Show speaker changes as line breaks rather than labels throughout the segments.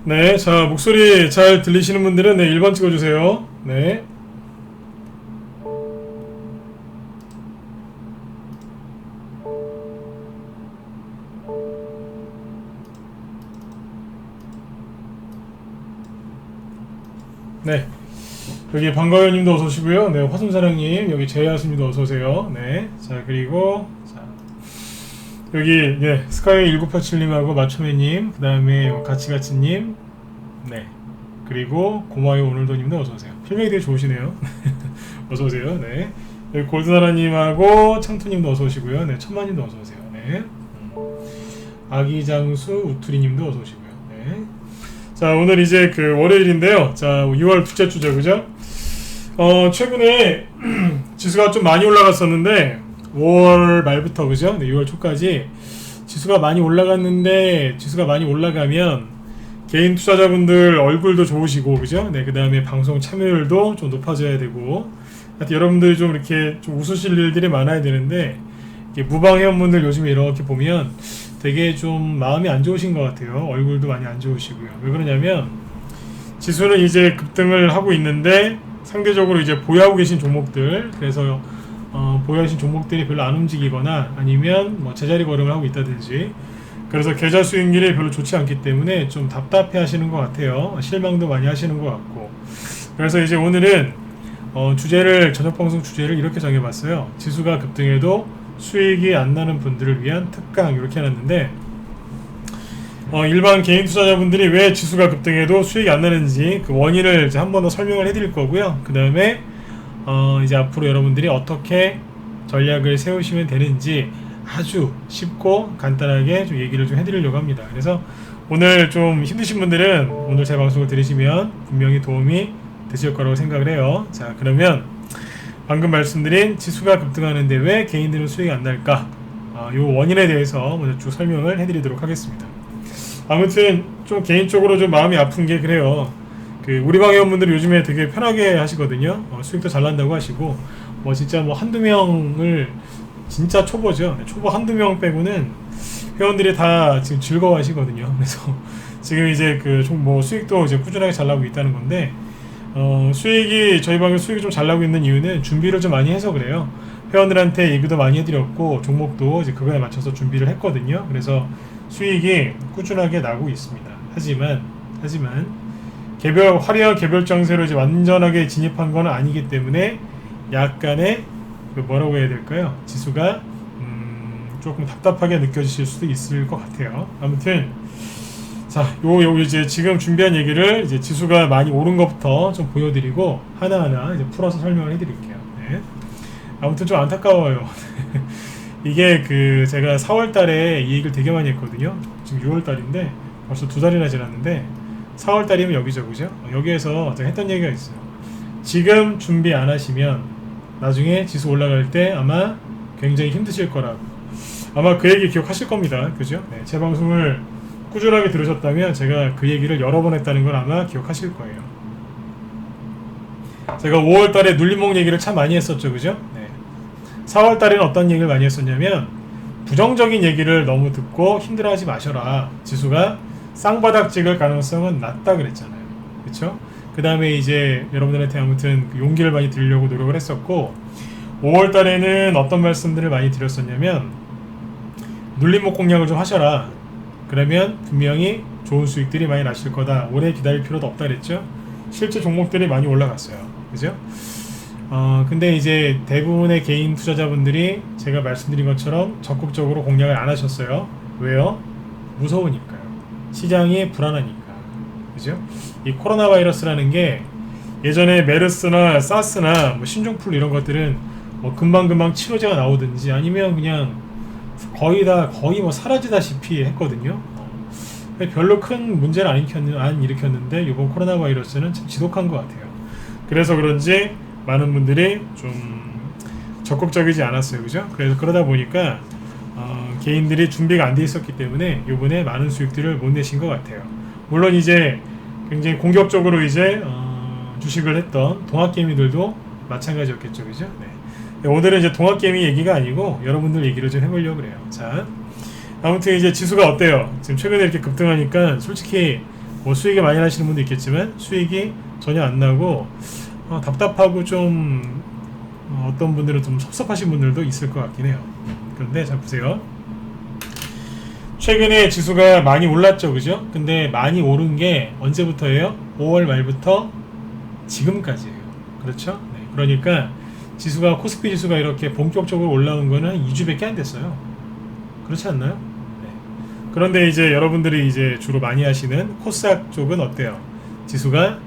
네, 자, 목소리 잘 들리시는 분들은 네, 1번 찍어주세요. 네. 네. 여기 방가연님도 어서 오시고요. 네, 화순사랑님, 여기 제이하수님도 어서 오세요. 네. 자, 그리고, 자, 여기, 네, 스카이1987님하고 마초매님, 그 다음에 가치가치님, 네. 그리고 고마요 오늘도님도 어서 오세요. 필명이 되게 좋으시네요. 어서 오세요. 네. 여기 골드나라님하고 창투님도 어서 오시고요. 네, 천만님도 어서 오세요. 네. 아기장수 우투리님도 어서 오시고요. 네. 자, 오늘 이제 그 월요일인데요. 자, 6월 둘째 주죠, 그죠? 최근에 지수가 좀 많이 올라갔었는데 5월 말부터 그죠? 네, 6월 초까지 지수가 많이 올라갔는데 지수가 많이 올라가면 개인 투자자분들 얼굴도 좋으시고 그죠? 네, 그 다음에 방송 참여율도 좀 높아져야 되고 하여튼 여러분들이 좀 이렇게 좀 웃으실 일들이 많아야 되는데 무방 회원분들 요즘에 이렇게 보면 되게 좀 마음이 안 좋으신 것 같아요. 얼굴도 많이 안 좋으시고요. 왜 그러냐면 지수는 이제 급등을 하고 있는데 상대적으로 이제 보유하고 계신 종목들, 그래서 보유하고 계신 종목들이 별로 안 움직이거나 아니면 뭐 제자리 걸음을 하고 있다든지, 그래서 계좌 수익률이 별로 좋지 않기 때문에 좀 답답해 하시는 것 같아요. 실망도 많이 하시는 것 같고. 그래서 이제 오늘은 저녁 방송 주제를 이렇게 정해봤어요. 지수가 급등해도 수익이 안 나는 분들을 위한 특강, 이렇게 해놨는데 일반 개인 투자자분들이 왜 지수가 급등해도 수익이 안 나는지 그 원인을 이제 한 번 더 설명을 해드릴 거고요. 그 다음에 이제 앞으로 여러분들이 어떻게 전략을 세우시면 되는지 아주 쉽고 간단하게 좀 얘기를 좀 해드리려고 합니다. 그래서 오늘 좀 힘드신 분들은 오늘 제 방송을 들으시면 분명히 도움이 되실 거라고 생각을 해요. 자, 그러면 방금 말씀드린 지수가 급등하는데 왜 개인들은 수익이 안 날까? 요 원인에 대해서 먼저 쭉 설명을 해드리도록 하겠습니다. 아무튼 좀 개인적으로 좀 마음이 아픈 게 그래요. 그 우리 방 회원분들이 요즘에 되게 편하게 하시거든요. 수익도 잘 난다고 하시고 뭐 진짜 뭐 한두 명을 진짜 초보죠. 초보 한두 명 빼고는 회원들이 다 지금 즐거워하시거든요. 그래서 지금 이제 그 뭐 수익도 이제 꾸준하게 잘 나고 있다는 건데 저희 방에 수익이 좀 잘 나고 있는 이유는 준비를 좀 많이 해서 그래요. 회원들한테 얘기도 많이 해드렸고 종목도 이제 그거에 맞춰서 준비를 했거든요. 그래서 수익이 꾸준하게 나고 있습니다. 하지만 화려한 개별 장세로 이제 완전하게 진입한 건 아니기 때문에 약간의 뭐라고 해야 될까요? 지수가 조금 답답하게 느껴지실 수도 있을 것 같아요. 아무튼 자, 요 이제 지금 준비한 얘기를 이제 지수가 많이 오른 것부터 좀 보여드리고 하나하나 이제 풀어서 설명을 해드릴게요. 네. 아무튼 좀 안타까워요. 이게 그 제가 4월달에 이 얘기를 되게 많이 했거든요. 지금 6월달인데 벌써 2달이나 지났는데 4월달이면 여기죠, 그죠? 여기에서 제가 했던 얘기가 있어요. 지금 준비 안 하시면 나중에 지수 올라갈 때 아마 굉장히 힘드실 거라고. 아마 그 얘기 기억하실 겁니다, 그죠? 네, 제 방송을 꾸준하게 들으셨다면 제가 그 얘기를 여러 번 했다는 걸 아마 기억하실 거예요. 제가 5월달에 눌림목 얘기를 참 많이 했었죠, 그죠? 네. 4월달에는 어떤 얘기를 많이 했었냐면 부정적인 얘기를 너무 듣고 힘들어하지 마셔라. 지수가 쌍바닥 찍을 가능성은 낮다 그랬잖아요. 그쵸? 그 다음에 이제 여러분들한테 아무튼 용기를 많이 드리려고 노력을 했었고 5월달에는 어떤 말씀들을 많이 드렸었냐면 눌림목 공략을 좀 하셔라. 그러면 분명히 좋은 수익들이 많이 나실 거다. 오래 기다릴 필요도 없다 그랬죠? 실제 종목들이 많이 올라갔어요. 그죠? 근데 이제 대부분의 개인 투자자분들이 제가 말씀드린 것처럼 적극적으로 공략을 안 하셨어요. 왜요? 무서우니까요. 시장이 불안하니까. 그죠? 이 코로나 바이러스라는 게 예전에 메르스나 사스나 뭐 신종플루 이런 것들은 뭐 금방금방 치료제가 나오든지 아니면 그냥 거의 뭐 사라지다시피 했거든요. 별로 큰 문제를 안 일으켰는데 이번 코로나 바이러스는 참 지독한 것 같아요. 그래서 그런지 많은 분들이 좀 적극적이지 않았어요, 그죠? 그래서 그러다 보니까 개인들이 준비가 안 돼 있었기 때문에 이번에 많은 수익들을 못 내신 것 같아요. 물론 이제 굉장히 공격적으로 이제 주식을 했던 동학개미들도 마찬가지였겠죠, 그죠? 네. 오늘은 이제 동학개미 얘기가 아니고 여러분들 얘기를 좀 해보려고 그래요. 자, 아무튼 이제 지수가 어때요? 지금 최근에 이렇게 급등하니까 솔직히 뭐 수익이 많이 나시는 분도 있겠지만 수익이 전혀 안 나고 답답하고 좀 어떤 분들은 좀 섭섭하신 분들도 있을 것 같긴 해요. 그런데 잘 보세요. 최근에 지수가 많이 올랐죠, 그죠? 근데 많이 오른 게 언제부터예요? 5월 말부터 지금까지예요. 그렇죠? 네, 그러니까 지수가 코스피 지수가 이렇게 본격적으로 올라온 거는 2주밖에 안 됐어요. 그렇지 않나요? 네. 그런데 이제 여러분들이 이제 주로 많이 하시는 코스닥 쪽은 어때요? 지수가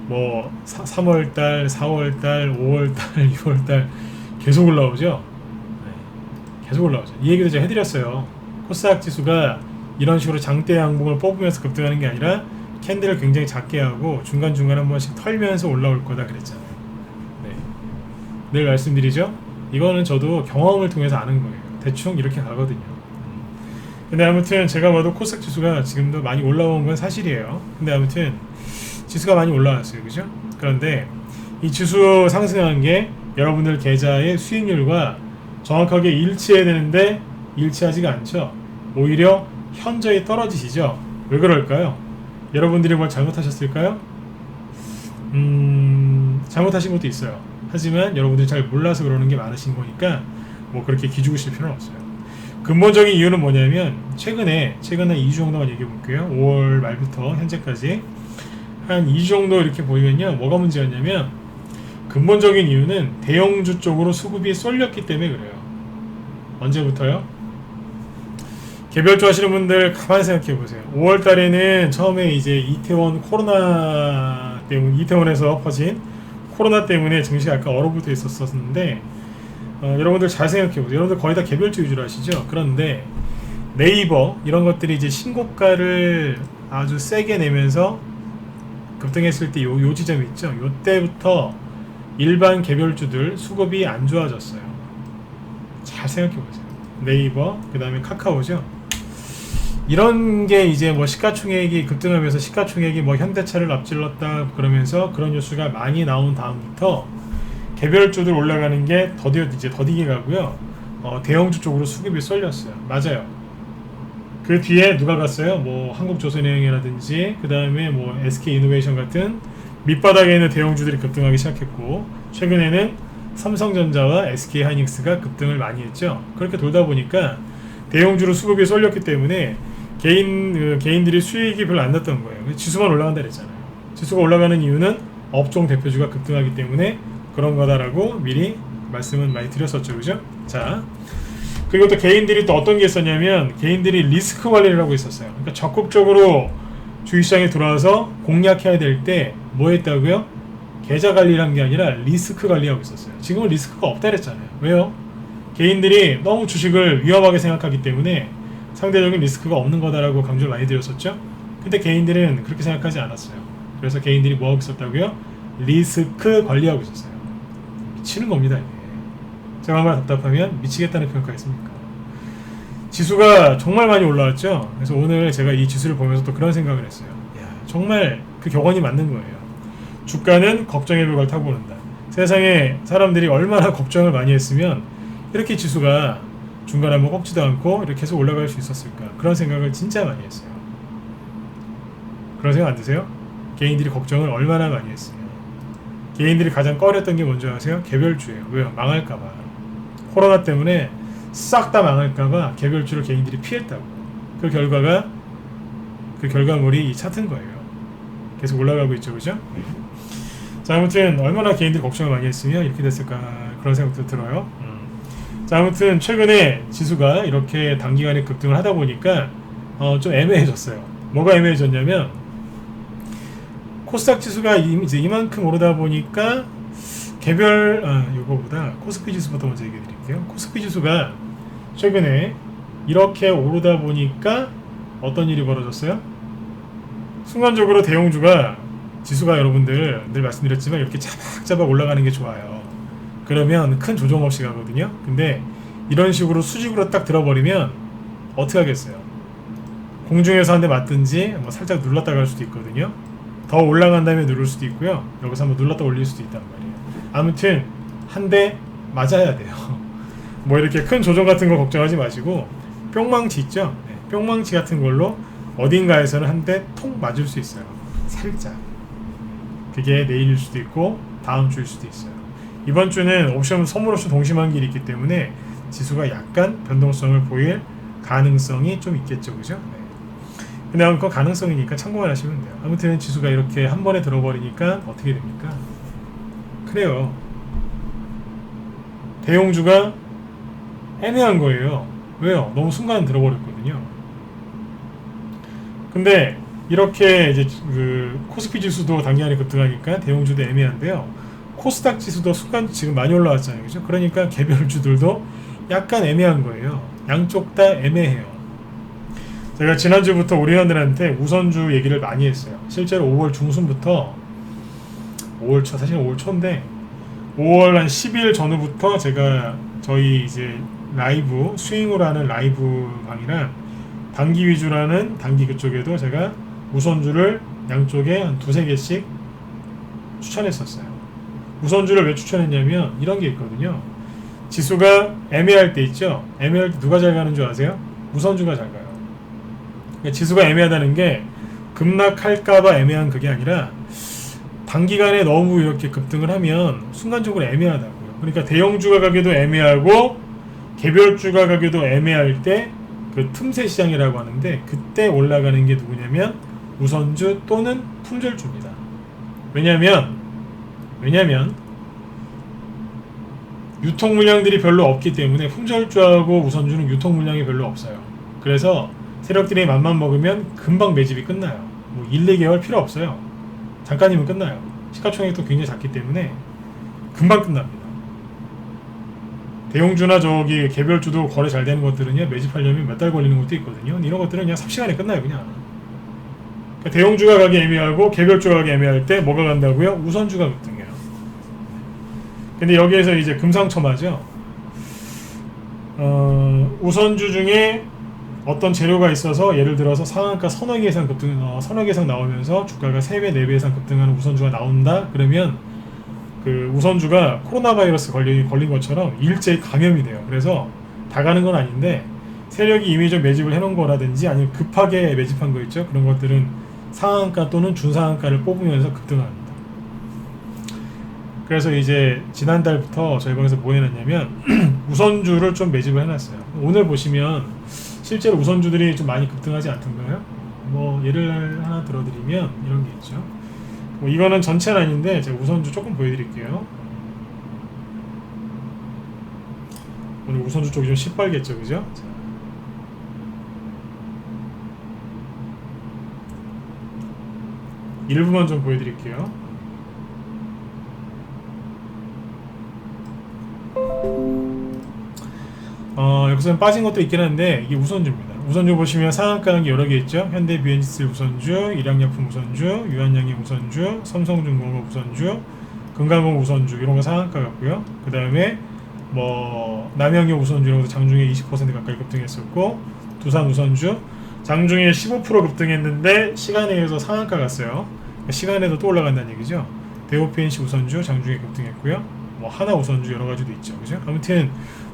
뭐 3월달, 4월달, 5월달, 6월달 계속 올라오죠? 네. 계속 올라오죠. 이 얘기도 제가 해드렸어요. 코스닥 지수가 이런 식으로 장대 양봉을 뽑으면서 급등하는 게 아니라 캔들을 굉장히 작게 하고 중간중간 한 번씩 털면서 올라올 거다 그랬잖아요. 네. 늘 말씀드리죠. 이거는 저도 경험을 통해서 아는 거예요. 대충 이렇게 가거든요. 근데 아무튼 제가 봐도 코스닥 지수가 지금도 많이 올라온 건 사실이에요. 근데 아무튼 지수가 많이 올라왔어요. 그죠? 그런데 이 지수 상승한 게 여러분들 계좌의 수익률과 정확하게 일치해야 되는데 일치하지가 않죠. 오히려 현저히 떨어지시죠. 왜 그럴까요? 여러분들이 뭘 잘못하셨을까요? 잘못하신 것도 있어요. 하지만 여러분들이 잘 몰라서 그러는 게 많으신 거니까 뭐 그렇게 기죽으실 필요는 없어요. 근본적인 이유는 뭐냐면 최근에 2주 정도만 얘기해 볼게요. 5월 말부터 현재까지 한 2주 정도 이렇게 보이면요. 뭐가 문제였냐면 근본적인 이유는 대형주 쪽으로 수급이 쏠렸기 때문에 그래요. 언제부터요? 개별주 하시는 분들 가만히 생각해 보세요. 5월 달에는 처음에 이제 이태원 코로나 때문에 이태원에서 퍼진 코로나 때문에 증시가 약간 얼어붙어 있었는데 여러분들 잘 생각해 보세요. 여러분들 거의 다 개별주 위주로 하시죠. 그런데 네이버 이런 것들이 이제 신고가를 아주 세게 내면서 급등했을 때 요 지점 있죠. 요 때부터 일반 개별주들 수급이 안 좋아졌어요. 잘 생각해 보세요. 네이버 그 다음에 카카오죠. 이런 게 이제 뭐 시가총액이 급등하면서 시가총액이 뭐 현대차를 앞질렀다 그러면서 그런 뉴스가 많이 나온 다음부터 개별주들 올라가는 게 더디게 가고요. 대형주 쪽으로 수급이 쏠렸어요. 맞아요. 그 뒤에 누가 갔어요? 뭐 한국조선해양이라든지 그 다음에 뭐 SK이노베이션 같은 밑바닥에 있는 대형주들이 급등하기 시작했고 최근에는 삼성전자와 SK하이닉스가 급등을 많이 했죠. 그렇게 돌다 보니까 대형주로 수급이 쏠렸기 때문에 개인들이 수익이 별로 안 났던 거예요. 지수만 올라간다 그랬잖아요. 지수가 올라가는 이유는 업종 대표주가 급등하기 때문에 그런 거다라고 미리 말씀은 많이 드렸었죠. 그죠? 자, 그리고 또 개인들이 또 어떤 게 있었냐면 개인들이 리스크 관리를 하고 있었어요. 그러니까 적극적으로 주식시장에 들어와서 공략해야 될 때 뭐 했다고요? 계좌 관리를 한 게 아니라 리스크 관리하고 있었어요. 지금은 리스크가 없다 그랬잖아요. 왜요? 개인들이 너무 주식을 위험하게 생각하기 때문에 상대적인 리스크가 없는 거다라고 강조를 많이 드렸었죠. 근데 개인들은 그렇게 생각하지 않았어요. 그래서 개인들이 뭐 하고 있었다고요? 리스크 관리하고 있었어요. 미치는 겁니다 이게. 제가 한번 답답하면 미치겠다는 표현가 있습니까? 지수가 정말 많이 올라왔죠. 그래서 오늘 제가 이 지수를 보면서 또 그런 생각을 했어요. 야, 정말 그 격언이 맞는 거예요. 주가는 걱정의 벽을 타고 오른다. 세상에 사람들이 얼마나 걱정을 많이 했으면 이렇게 지수가 중간에 한번 꺾지도 않고 이렇게 계속 올라갈 수 있었을까? 그런 생각을 진짜 많이 했어요. 그런 생각 안 드세요? 개인들이 걱정을 얼마나 많이 했어요. 개인들이 가장 꺼렸던 게 뭔지 아세요? 개별주예요. 왜요? 망할까봐. 코로나 때문에 싹 다 망할까봐 개별주를 개인들이 피했다고. 그 결과물이 이 차트인 거예요. 계속 올라가고 있죠, 그죠? 자, 아무튼 얼마나 개인들이 걱정을 많이 했으면 이렇게 됐을까 그런 생각도 들어요. 자, 아무튼 최근에 지수가 이렇게 단기간에 급등을 하다 보니까 좀 애매해졌어요. 뭐가 애매해졌냐면 코스닥 지수가 이제 이만큼 오르다 보니까 이거보다 코스피 지수부터 먼저 얘기해 드릴게요. 코스피 지수가 최근에 이렇게 오르다 보니까 어떤 일이 벌어졌어요? 순간적으로 대형주가 지수가 여러분들 늘 말씀드렸지만 이렇게 자박자박 올라가는 게 좋아요. 그러면 큰 조정 없이 가거든요. 근데 이런 식으로 수직으로 딱 들어버리면 어떻게 하겠어요? 공중에서 한 대 맞든지 뭐 살짝 눌렀다 갈 수도 있거든요. 더 올라간 다음에 누를 수도 있고요. 여기서 한번 눌렀다 올릴 수도 있단 말이에요. 아무튼 한 대 맞아야 돼요. 뭐 이렇게 큰 조정 같은 거 걱정하지 마시고 뿅망치 있죠? 네, 뿅망치 같은 걸로 어딘가에서는 한 대 톡 맞을 수 있어요. 살짝. 그게 내일일 수도 있고 다음 주일 수도 있어요. 이번 주는 옵션 선물 옵션 동시만기일이 있기 때문에 지수가 약간 변동성을 보일 가능성이 좀 있겠죠, 그죠? 네. 근데 그건 가능성이니까 참고만 하시면 돼요. 아무튼 지수가 이렇게 한 번에 들어버리니까 어떻게 됩니까? 그래요. 대형주가 애매한 거예요. 왜요? 너무 순간 들어버렸거든요. 근데 이렇게 이제 그 코스피 지수도 단기간에 급등하니까 대형주도 애매한데요. 코스닥 지수도 순간 지금 많이 올라왔잖아요, 그죠? 그러니까 개별주들도 약간 애매한 거예요. 양쪽 다 애매해요. 제가 지난주부터 우리 회원들한테 우선주 얘기를 많이 했어요. 실제로 5월 중순부터 5월 초, 사실 5월 초인데 5월 한 10일 전후부터 제가 저희 이제 라이브 스윙으로 하는 라이브 방이랑 단기 위주라는 단기 그쪽에도 제가 우선주를 양쪽에 한 두세 개씩 추천했었어요. 우선주를 왜 추천했냐면 이런 게 있거든요. 지수가 애매할 때 있죠. 애매할 때 누가 잘 가는 줄 아세요? 우선주가 잘 가요. 그러니까 지수가 애매하다는 게 급락할까봐 애매한 그게 아니라 단기간에 너무 이렇게 급등을 하면 순간적으로 애매하다고요. 그러니까 대형주가 가기도 애매하고 개별주가 가기도 애매할 때 그 틈새 시장이라고 하는데 그때 올라가는 게 누구냐면 우선주 또는 품절주입니다. 왜냐면 유통 물량들이 별로 없기 때문에 품절주하고 우선주는 유통 물량이 별로 없어요. 그래서 세력들이 맘만 먹으면 금방 매집이 끝나요. 뭐 1, 2개월 필요 없어요. 잠깐이면 끝나요. 시가총액도 굉장히 작기 때문에 금방 끝납니다. 대형주나 저기 개별주도 거래 잘 되는 것들은요, 매집하려면 몇 달 걸리는 것도 있거든요. 이런 것들은 그냥 삽시간에 끝나요, 그냥. 그러니까 대형주가 가기 애매하고 개별주가 가기 애매할 때 뭐가 간다고요? 우선주가 급등해요. 근데 여기에서 이제 금상첨화죠. 우선주 중에 어떤 재료가 있어서 예를 들어서 상한가 서너 개 이상 서너 개 이상 나오면서 주가가 3배, 4배 이상 급등하는 우선주가 나온다? 그러면 그 우선주가 코로나 바이러스 걸린 것처럼 일제히 감염이 돼요. 그래서 다 가는 건 아닌데 세력이 이미 좀 매집을 해놓은 거라든지 아니면 급하게 매집한 거 있죠. 그런 것들은 상한가 또는 중상한가를 뽑으면서 급등합니다. 그래서 이제 지난달부터 저희 방에서 뭐 해놨냐면 우선주를 좀 매집을 해놨어요. 오늘 보시면 실제로 우선주들이 좀 많이 급등하지 않던가요? 뭐 예를 하나 들어드리면 이런 게 있죠. 뭐 이거는 전체는 아닌데 제가 우선주 조금 보여드릴게요. 오늘 우선주 쪽이 좀 시뻘겠죠, 그죠? 자. 일부만 좀 보여드릴게요. 여기서는 빠진 것도 있긴 한데 이게 우선주입니다. 우선주 보시면 상한가는 여러 개 있죠. 현대 비엔시스 우선주, 일양약품 우선주, 유한양행 우선주, 삼성중공업 우선주, 금강공 우선주 이런 거 상한가 같고요. 그 다음에 뭐 남양유 우선주 이런 거 장중에 20% 가까이 급등했었고, 두산 우선주 장중에 15% 급등했는데 시간에 의해서 상한가 갔어요. 그러니까 시간에도 또 올라간다는 얘기죠. 대우PNC 우선주 장중에 급등했고요. 뭐 하나 우선주 여러 가지도 있죠, 그죠? 아무튼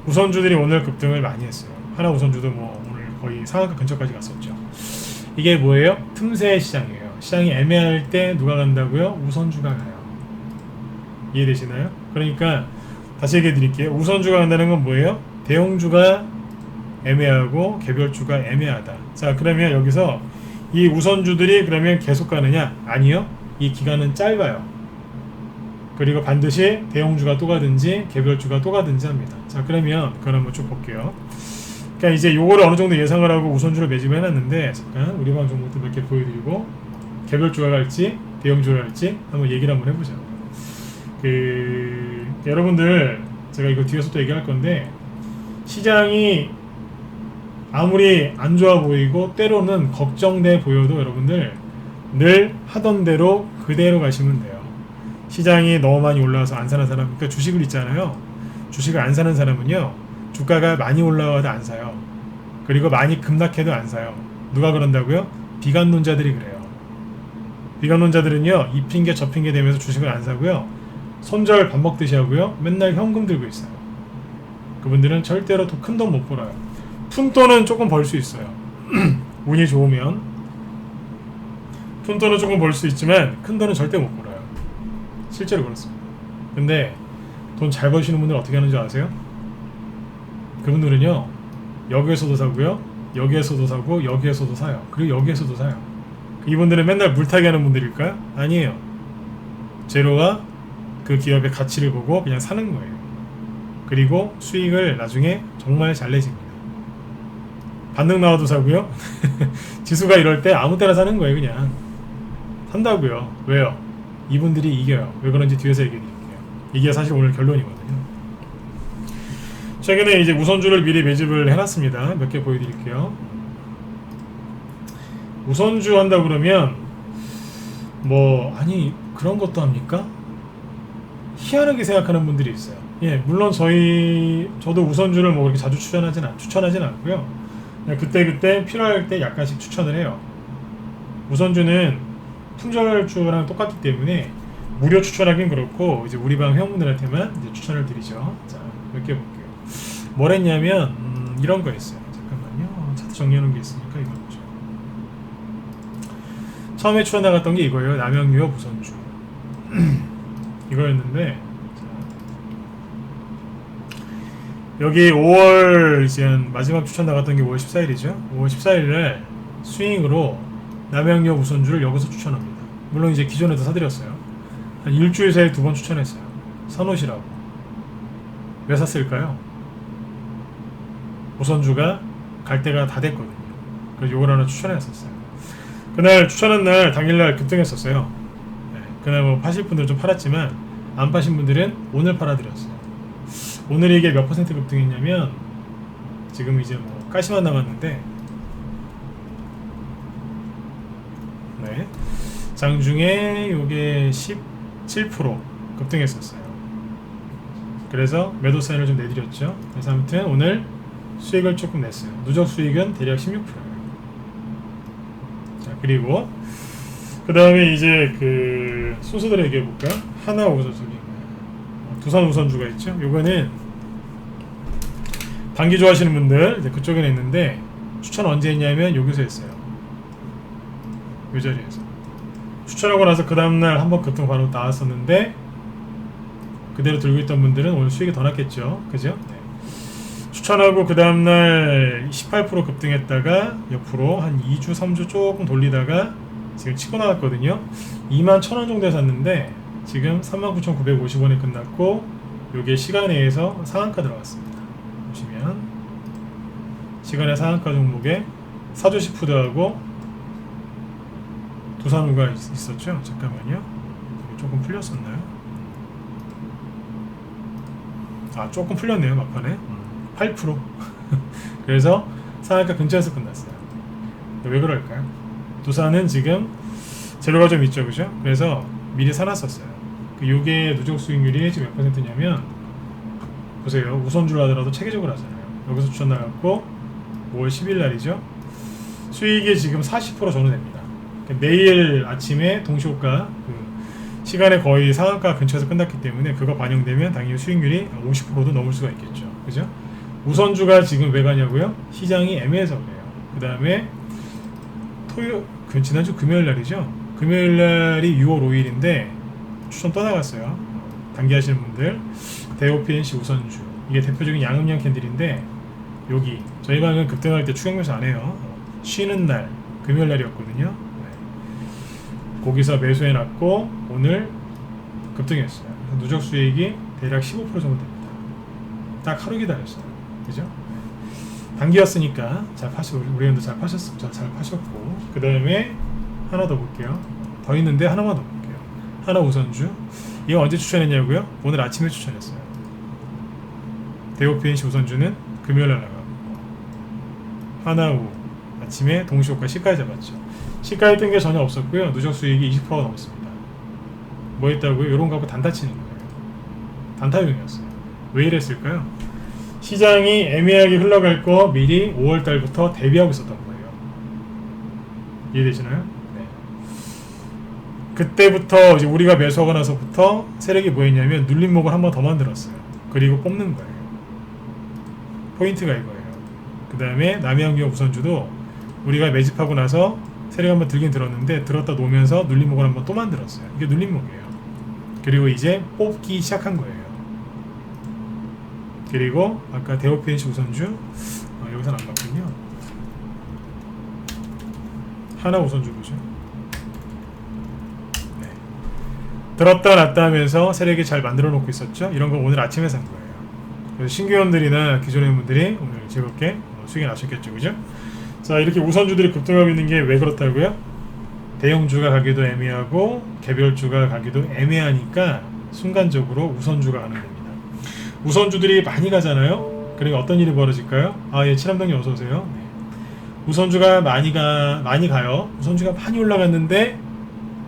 우선주들이 오늘 급등을 많이 했어요. 하나 우선주도 뭐 오늘 거의 상한가 근처까지 갔었죠. 이게 뭐예요? 틈새 시장이에요. 시장이 애매할 때 누가 간다고요? 우선주가 가요. 이해되시나요? 그러니까 다시 얘기해 드릴게요. 우선주가 간다는 건 뭐예요? 대형주가 애매하고 개별주가 애매하다. 자, 그러면 여기서 이 우선주들이 그러면 계속 가느냐? 아니요. 이 기간은 짧아요. 그리고 반드시 대형주가 또 가든지 개별주가 또 가든지 합니다. 자, 그러면 그걸 한번 쭉 볼게요. 그러니까 이제 요거를 어느 정도 예상을 하고 우선주를 매집을 해놨는데, 잠깐 우리 방 종목도 몇 개 보여드리고 개별주가 갈지 대형주가 갈지 한번 얘기를 한번 해보자. 여러분들 제가 이거 뒤에서 또 얘기할 건데, 시장이 아무리 안 좋아 보이고 때로는 걱정돼 보여도 여러분들 늘 하던 대로 그대로 가시면 돼요. 시장이 너무 많이 올라와서 안 사는 사람, 그러니까 주식을 있잖아요. 주식을 안 사는 사람은요, 주가가 많이 올라와도 안 사요. 그리고 많이 급락해도 안 사요. 누가 그런다고요? 비관론자들이 그래요. 비관론자들은요, 이 핑계 저 핑계 대면서 주식을 안 사고요, 손절 밥 먹듯이 하고요, 맨날 현금 들고 있어요. 그분들은 절대로 큰 돈 못 벌어요. 푼돈은 조금 벌 수 있어요. 운이 좋으면. 푼 돈은 조금 벌 수 있지만 큰 돈은 절대 못 벌어요. 실제로 그렇습니다. 근데 돈 잘 버시는 분들 어떻게 하는지 아세요? 그분들은요, 여기에서도 사고요, 여기에서도 사고, 여기에서도 사요. 그리고 여기에서도 사요. 이분들은 맨날 물타기 하는 분들일까요? 아니에요. 재료와 그 기업의 가치를 보고 그냥 사는 거예요. 그리고 수익을 나중에 정말 잘 내집니다. 반등 나와도 사고요. 지수가 이럴 때 아무 때나 사는 거예요. 그냥 산다고요. 왜요? 이분들이 이겨요. 왜 그런지 뒤에서 얘기해 드릴게요. 이게 사실 오늘 결론이거든요. 최근에 이제 우선주를 미리 매집을 해놨습니다. 몇 개 보여드릴게요. 우선주 한다 그러면 뭐 아니 그런 것도 합니까? 희한하게 생각하는 분들이 있어요. 예, 물론 저도 우선주를 뭐 그렇게 자주 추천하진 않고요. 그냥 그때 필요할 때 약간씩 추천을 해요. 우선주는 품절주랑 똑같기 때문에 무료 추천하긴 그렇고 이제 우리 방 회원분들한테만 이제 추천을 드리죠. 자, 몇 개 볼게요. 뭘 했냐면 이런 거 있어요. 잠깐만요. 차트 정리하는 게 있으니까 이거 보죠. 처음에 추천 나갔던 게 이거예요. 남양유업 우선주. 이거였는데 여기 5월 이제 마지막 추천 나갔던 게 5월 14일이죠. 5월 14일날 스윙으로 남양유업 우선주를 여기서 추천합니다. 물론 이제 기존에도 사드렸어요. 한 일주일 사이에 2번 추천했어요. 사놓으시라고. 왜 샀을까요? 우선주가 갈 때가 다 됐거든요. 그래서 요걸 하나 추천했었어요. 그날 추천한 날 당일날 급등했었어요. 네, 그날 뭐 파실 분들은 좀 팔았지만 안 파신 분들은 오늘 팔아드렸어요. 오늘 이게 몇 퍼센트 급등했냐면 지금 이제 뭐 가시만 남았는데 네, 장중에 요게 17% 급등했었어요. 그래서 매도 사인을 좀 내드렸죠. 그래서 아무튼 오늘 수익을 조금 냈어요. 누적 수익은 대략 16%예요. 자, 그리고 그 다음에 이제 그 순서대로 얘기해 볼까요? 하나 우선주기, 두산 우선주가 있죠. 요거는 단기 좋아하시는 분들 이제 그쪽에는 있는데 추천 언제 했냐면 여기서 했어요. 이 자리에서 추천하고 나서 그 다음날 한번 급등 바로 나왔었는데 그대로 들고 있던 분들은 오늘 수익이 더 났겠죠. 그죠? 네. 추천하고 그 다음날 18% 급등했다가 옆으로 한 2주 3주 조금 돌리다가 지금 치고 나갔거든요. 21,000원 정도에 샀는데 지금 39,950원에 끝났고 요게 시간에서 상한가 들어갔습니다. 보시면 시간의 상한가 종목에 사조시푸드하고 두산우가 있었죠. 잠깐만요. 조금 풀렸었나요? 아, 조금 풀렸네요. 막판에 8%. 그래서 상한가 근처에서 끝났어요. 왜 그럴까요? 두산은 지금 재료가 좀 있죠, 그죠? 그래서 미리 사놨었어요. 요게 누적 수익률이 지금 몇 퍼센트냐면 보세요. 우선주로 하더라도 체계적으로 하잖아요. 여기서 추천 나갔고 5월 10일 날이죠. 수익이 지금 40% 전후됩니다. 그러니까 내일 아침에 동시호가 시간에 거의 상한가 근처에서 끝났기 때문에 그거 반영되면 당연히 수익률이 50%도 넘을 수가 있겠죠. 그죠? 우선주가 지금 왜 가냐고요? 시장이 애매해서 그래요. 그 다음에 지난주 금요일 날이죠. 금요일 날이 6월 5일인데 추천 떠나갔어요. 단기 하시는 분들 대오PNC 우선주, 이게 대표적인 양음량 캔들인데 여기 저희 방은 급등할 때 추격매수 안 해요. 쉬는 날 금요일 날이었거든요. 네. 거기서 매수해놨고 오늘 급등했어요. 누적 수익이 대략 15% 정도 됩니다. 딱 하루 기다렸어요. 그죠? 네. 단기였으니까 잘 파시고 우리 회원도 잘 파셨고 그 다음에 하나 더 볼게요. 더 있는데 하나만 더 볼게요. 하나 우선주, 이거 언제 추천했냐고요? 오늘 아침에 추천했어요. 대오PNC 우선주는 금요일날 나가고 하나우 아침에 동시호가 시가에 잡았죠. 시가에 뜬 게 전혀 없었고요. 누적 수익이 20%가 넘었습니다. 뭐 했다고요? 이런 거 갖고 단타 치는 거예요. 단타용이었어요. 왜 이랬을까요? 시장이 애매하게 흘러갈 거 미리 5월달부터 대비하고 있었던 거예요. 이해되시나요? 네. 그때부터 이제 우리가 매수하고 나서부터 세력이 뭐 했냐면 눌림목을 한 번 더 만들었어요. 그리고 뽑는 거예요. 포인트가 이거예요. 그 다음에 남양유업 우선주도 우리가 매집하고 나서 세력이 한번 들긴 들었는데 들었다 놓으면서 눌림목을 한번 또 만들었어요. 이게 눌림목이에요. 그리고 이제 뽑기 시작한 거예요. 그리고 아까 대오PNC 우선주 여기서는 안 봤군요. 하나 우선주 보죠. 네. 들었다 놨다 하면서 세력이 잘 만들어 놓고 있었죠. 이런 거 오늘 아침에 산 거예요. 그래서 신규원들이나 기존의 분들이 오늘 즐겁게 수익이 나셨겠죠, 그죠? 자, 이렇게 우선주들이 급등하고 있는 게 왜 그렇다고요? 대형주가 가기도 애매하고 개별주가 가기도 애매하니까 순간적으로 우선주가 가는 겁니다. 우선주들이 많이 가잖아요. 그러니까 어떤 일이 벌어질까요? 예, 칠함동님 어서 오세요. 네. 우선주가 많이 가요. 우선주가 많이 올라갔는데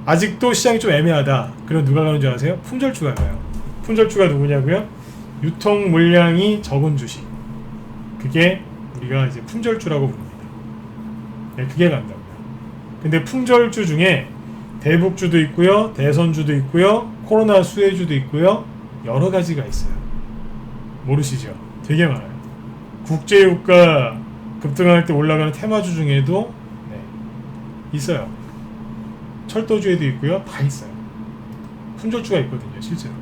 아직도 시장이 좀 애매하다. 그럼 누가 가는 줄 아세요? 품절주가 가요. 품절주가 누구냐고요? 유통 물량이 적은 주식. 그게 우리가 이제 품절주라고 부릅니다. 네, 그게 간다고요. 근데 품절주 중에 대북주도 있고요, 대선주도 있고요, 코로나 수혜주도 있고요, 여러 가지가 있어요. 모르시죠? 되게 많아요. 국제유가 급등할 때 올라가는 테마주 중에도 있어요. 철도주에도 있고요, 다 있어요. 품절주가 있거든요, 실제로.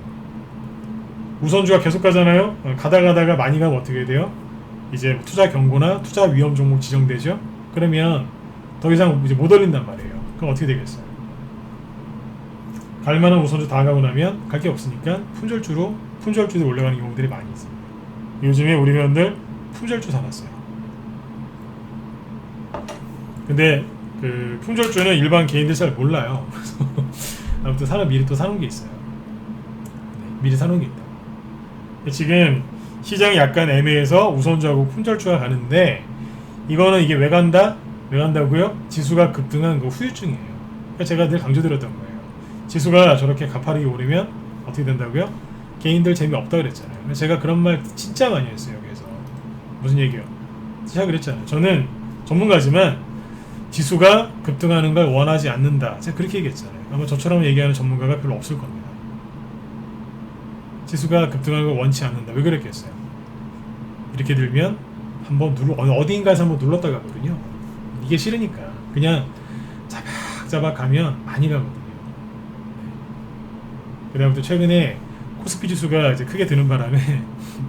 우선주가 계속 가잖아요. 가다가 많이 가면 어떻게 돼요? 이제 투자 경고나 투자 위험 종목 지정되죠. 그러면 더 이상 이제 못 올린단 말이에요. 그럼 어떻게 되겠어요? 갈만한 우선주 다 가고 나면 갈 게 없으니까 품절주들 올라가는 경우들이 많이 있습니다. 요즘에 우리 회원들 품절주 사놨어요. 근데 그 품절주는 일반 개인들 잘 몰라요. 그래서 아무튼 미리 또 사놓은 게 있어요. 네, 미리 사놓은 게 있다. 지금 시장이 약간 애매해서 우선주하고 품절주가 가는데 이거는 이게 왜 간다고요? 지수가 급등한 그 후유증이에요. 그러니까 제가 늘 강조드렸던 거예요. 지수가 저렇게 가파르게 오르면 어떻게 된다고요? 개인들 재미없다 그랬잖아요. 제가 그런 말 진짜 많이 했어요. 여기에서 무슨 얘기요? 제가 그랬잖아요. 저는 전문가지만 지수가 급등하는 걸 원하지 않는다. 제가 그렇게 얘기했잖아요. 아마 저처럼 얘기하는 전문가가 별로 없을 겁니다. 지수가 급등하는 걸 원치 않는다. 왜 그랬겠어요? 이렇게 들면 한번 어디인가에서 한번 눌렀다 가거든요. 이게 싫으니까 그냥 자박자박 가면 많이 가거든요. 그 다음부터 최근에 코스피 지수가 이제 크게 드는 바람에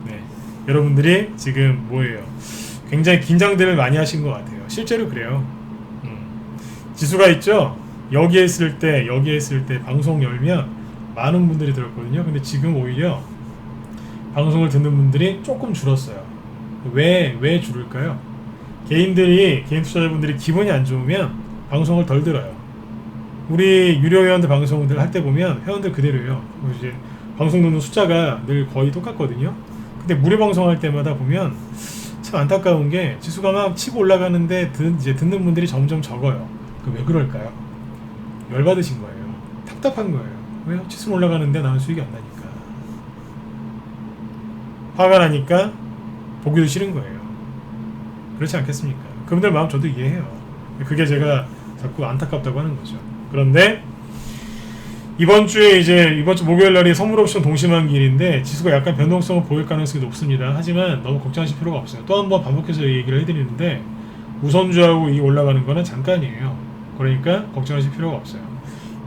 네, 여러분들이 지금 뭐예요? 굉장히 긴장들을 많이 하신 것 같아요. 실제로 그래요. 지수가 있죠? 여기에 있을 때 방송 열면 많은 분들이 들었거든요. 근데 지금 오히려 방송을 듣는 분들이 조금 줄었어요. 왜 줄을까요? 개인 투자자분들이 기분이 안 좋으면 방송을 덜 들어요. 우리 유료 회원들 방송들 할 때 보면 회원들 그대로예요. 이제 방송 듣는 숫자가 늘 거의 똑같거든요. 근데 무료 방송할 때마다 보면 참 안타까운 게 지수가 막 치고 올라가는데 이제 듣는 분들이 점점 적어요. 왜 그럴까요? 열받으신 거예요. 답답한 거예요. 왜요? 지수 올라가는데 나는 수익이 안 나니까. 화가 나니까 보기도 싫은 거예요. 그렇지 않겠습니까? 그분들 마음 저도 이해해요. 그게 제가 자꾸 안타깝다고 하는 거죠. 그런데 이번 주 목요일 날이 선물 옵션 동시만기일인데 지수가 약간 변동성을 보일 가능성이 높습니다. 하지만 너무 걱정하실 필요가 없어요. 또 한 번 반복해서 얘기를 해드리는데 우선주하고 이 올라가는 거는 잠깐이에요. 그러니까 걱정하실 필요가 없어요.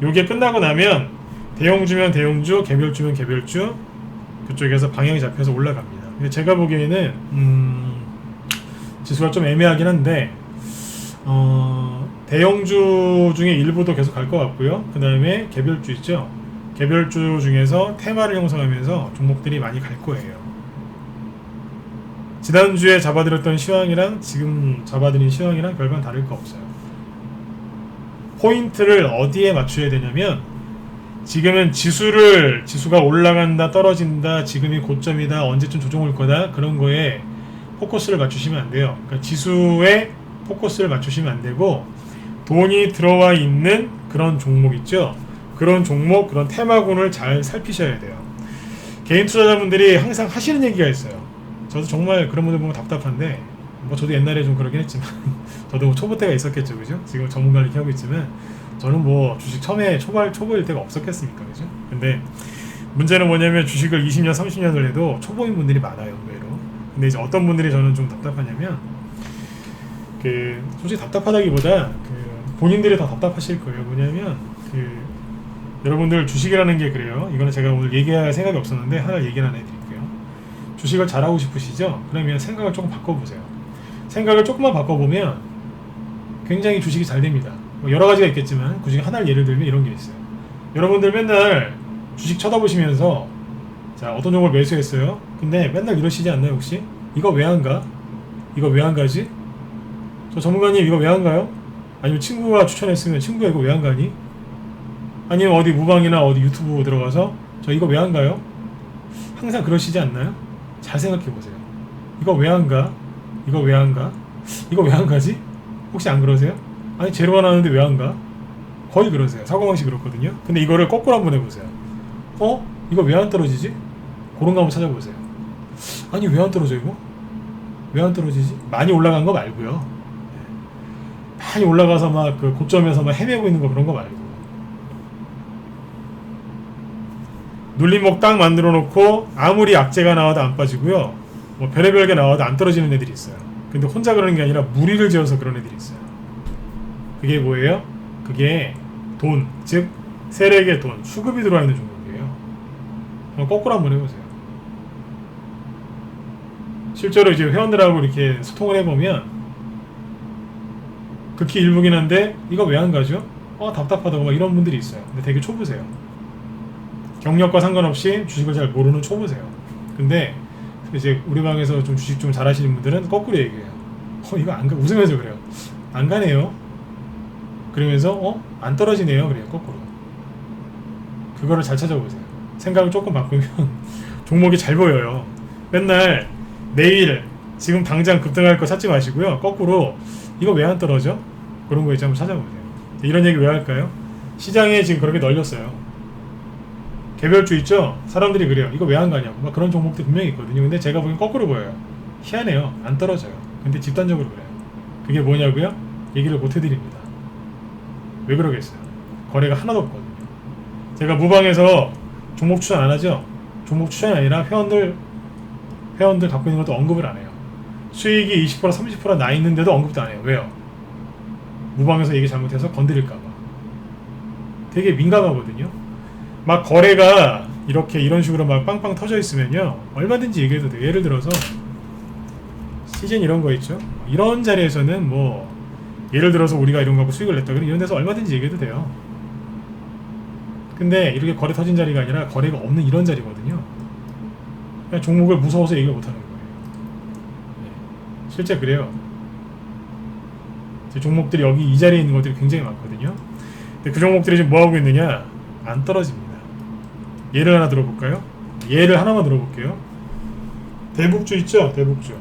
요게 끝나고 나면 대형주면 대형주, 개별주면 개별주 그쪽에서 방향이 잡혀서 올라갑니다. 근데 제가 보기에는 지수가 좀 애매하긴 한데 대형주 중에 일부도 계속 갈 것 같고요. 그 다음에 개별주 있죠. 개별주 중에서 테마를 형성하면서 종목들이 많이 갈 거예요. 지난주에 잡아드렸던 시황이랑 지금 잡아드린 시황이랑 별반 다를 거 없어요. 포인트를 어디에 맞춰야 되냐면 지금은 지수가 올라간다 떨어진다 지금이 고점이다 언제쯤 조정 올 거다 그런 거에 포커스를 맞추시면 안 돼요. 그러니까 지수에 포커스를 맞추시면 안 되고 돈이 들어와 있는 그런 종목 있죠. 그런 종목 그런 테마군을 잘 살피셔야 돼요. 개인 투자자분들이 항상 하시는 얘기가 있어요. 저도 정말 그런 분들 보면 답답한데 저도 옛날에 좀 그러긴 했지만 저도 초보 때가 있었겠죠, 그죠? 지금 전문가를 이렇게 하고 있지만 저는 주식 처음에 초보일 때가 없었겠습니까, 그죠? 근데 문제는 뭐냐면 주식을 20년, 30년을 해도 초보인 분들이 많아요, 의외로. 근데 이제 어떤 분들이 저는 좀 답답하냐면 솔직히 답답하다기보다 본인들이 더 답답하실 거예요. 뭐냐면 여러분들 주식이라는 게 그래요. 이거는 제가 오늘 얘기할 생각이 없었는데 하나 얘기를 하나 해드릴게요. 주식을 잘하고 싶으시죠? 그러면 생각을 조금 바꿔보세요. 생각을 조금만 바꿔보면 굉장히 주식이 잘 됩니다. 뭐 여러 가지가 있겠지만 그중에 하나를 예를 들면 이런 게 있어요. 여러분들 맨날 주식 쳐다보시면서 자 어떤 종목을 매수했어요. 근데 맨날 이러시지 않나요 혹시? 이거 왜 안 가? 이거 왜 안 가지? 저 전문가님 이거 왜 안 가요? 아니면 친구가 추천했으면 친구가 이거 왜 안 가니? 아니면 어디 무방이나 어디 유튜브 들어가서 저 이거 왜 안 가요? 항상 그러시지 않나요? 잘 생각해 보세요. 이거 왜 안 가? 이거 왜 안 가? 이거 왜 안 가지? 혹시 안 그러세요? 아니 재료가 나는데 왜 안 가? 거의 그러세요. 사고방식 그렇거든요. 근데 이거를 거꾸로 한번 해보세요. 이거 왜 안 떨어지지? 그런 거 한번 찾아보세요. 아니 왜 안 떨어져 이거? 왜 안 떨어지지? 많이 올라간 거 말고요. 많이 올라가서 막 그 고점에서 막 헤매고 있는 거 그런 거 말고. 눌림목 딱 만들어 놓고 아무리 악재가 나와도 안 빠지고요. 뭐 별의별 게 나와도 안 떨어지는 애들이 있어요. 근데 혼자 그러는 게 아니라 무리를 지어서 그런 애들이 있어요. 그게 뭐예요? 그게 돈, 즉 세력의 돈, 수급이 들어와 있는 종목이에요. 거꾸로 한번 해보세요. 실제로 이제 회원들하고 이렇게 소통을 해보면 극히 일부긴 한데 이거 왜 안 가죠? 답답하다고 막 이런 분들이 있어요. 근데 되게 초보세요. 경력과 상관없이 주식을 잘 모르는 초보세요. 근데 이제 우리 방에서 좀 주식 좀 잘하시는 분들은 거꾸로 얘기해요. 이거 안 가, 웃으면서 그래요. 안 가네요. 그러면서 안 떨어지네요. 그래요. 거꾸로. 그거를 잘 찾아보세요. 생각을 조금 바꾸면 종목이 잘 보여요. 맨날 내일 지금 당장 급등할 거 찾지 마시고요. 거꾸로 이거 왜 안 떨어져? 그런 거 이제 한번 찾아보세요. 이런 얘기 왜 할까요? 시장에 지금 그렇게 널렸어요. 개별주 있죠? 사람들이 그래요. 이거 왜 안 가냐고. 막 그런 종목들 분명히 있거든요. 근데 제가 보기엔 거꾸로 보여요. 희한해요. 안 떨어져요. 근데 집단적으로 그래요. 그게 뭐냐고요? 얘기를 못 해드립니다. 왜 그러겠어요? 거래가 하나도 없거든요. 제가 무방에서 종목 추천 안 하죠? 종목 추천이 아니라 회원들 갖고 있는 것도 언급을 안 해요. 수익이 20% 30% 나 있는데도 언급도 안 해요. 왜요? 무방에서 얘기 잘못해서 건드릴까봐. 되게 민감하거든요. 막 거래가 이런 식으로 막 빵빵 터져 있으면요 얼마든지 얘기해도 돼요. 예를 들어서 시즌 이런 거 있죠. 이런 자리에서는 뭐 예를 들어서 우리가 이런 거 갖고 수익을 냈다 그러면 이런 데서 얼마든지 얘기해도 돼요. 근데 이렇게 거래 터진 자리가 아니라 거래가 없는 이런 자리거든요. 그냥 종목을 무서워서 얘기를 못하는 거예요. 실제 그래요. 종목들이 여기 이 자리에 있는 것들이 굉장히 많거든요. 근데 그 종목들이 지금 뭐하고 있느냐? 안 떨어집니다. 예를 하나 들어볼까요? 예를 하나만 들어볼게요. 대북주 있죠? 대북주.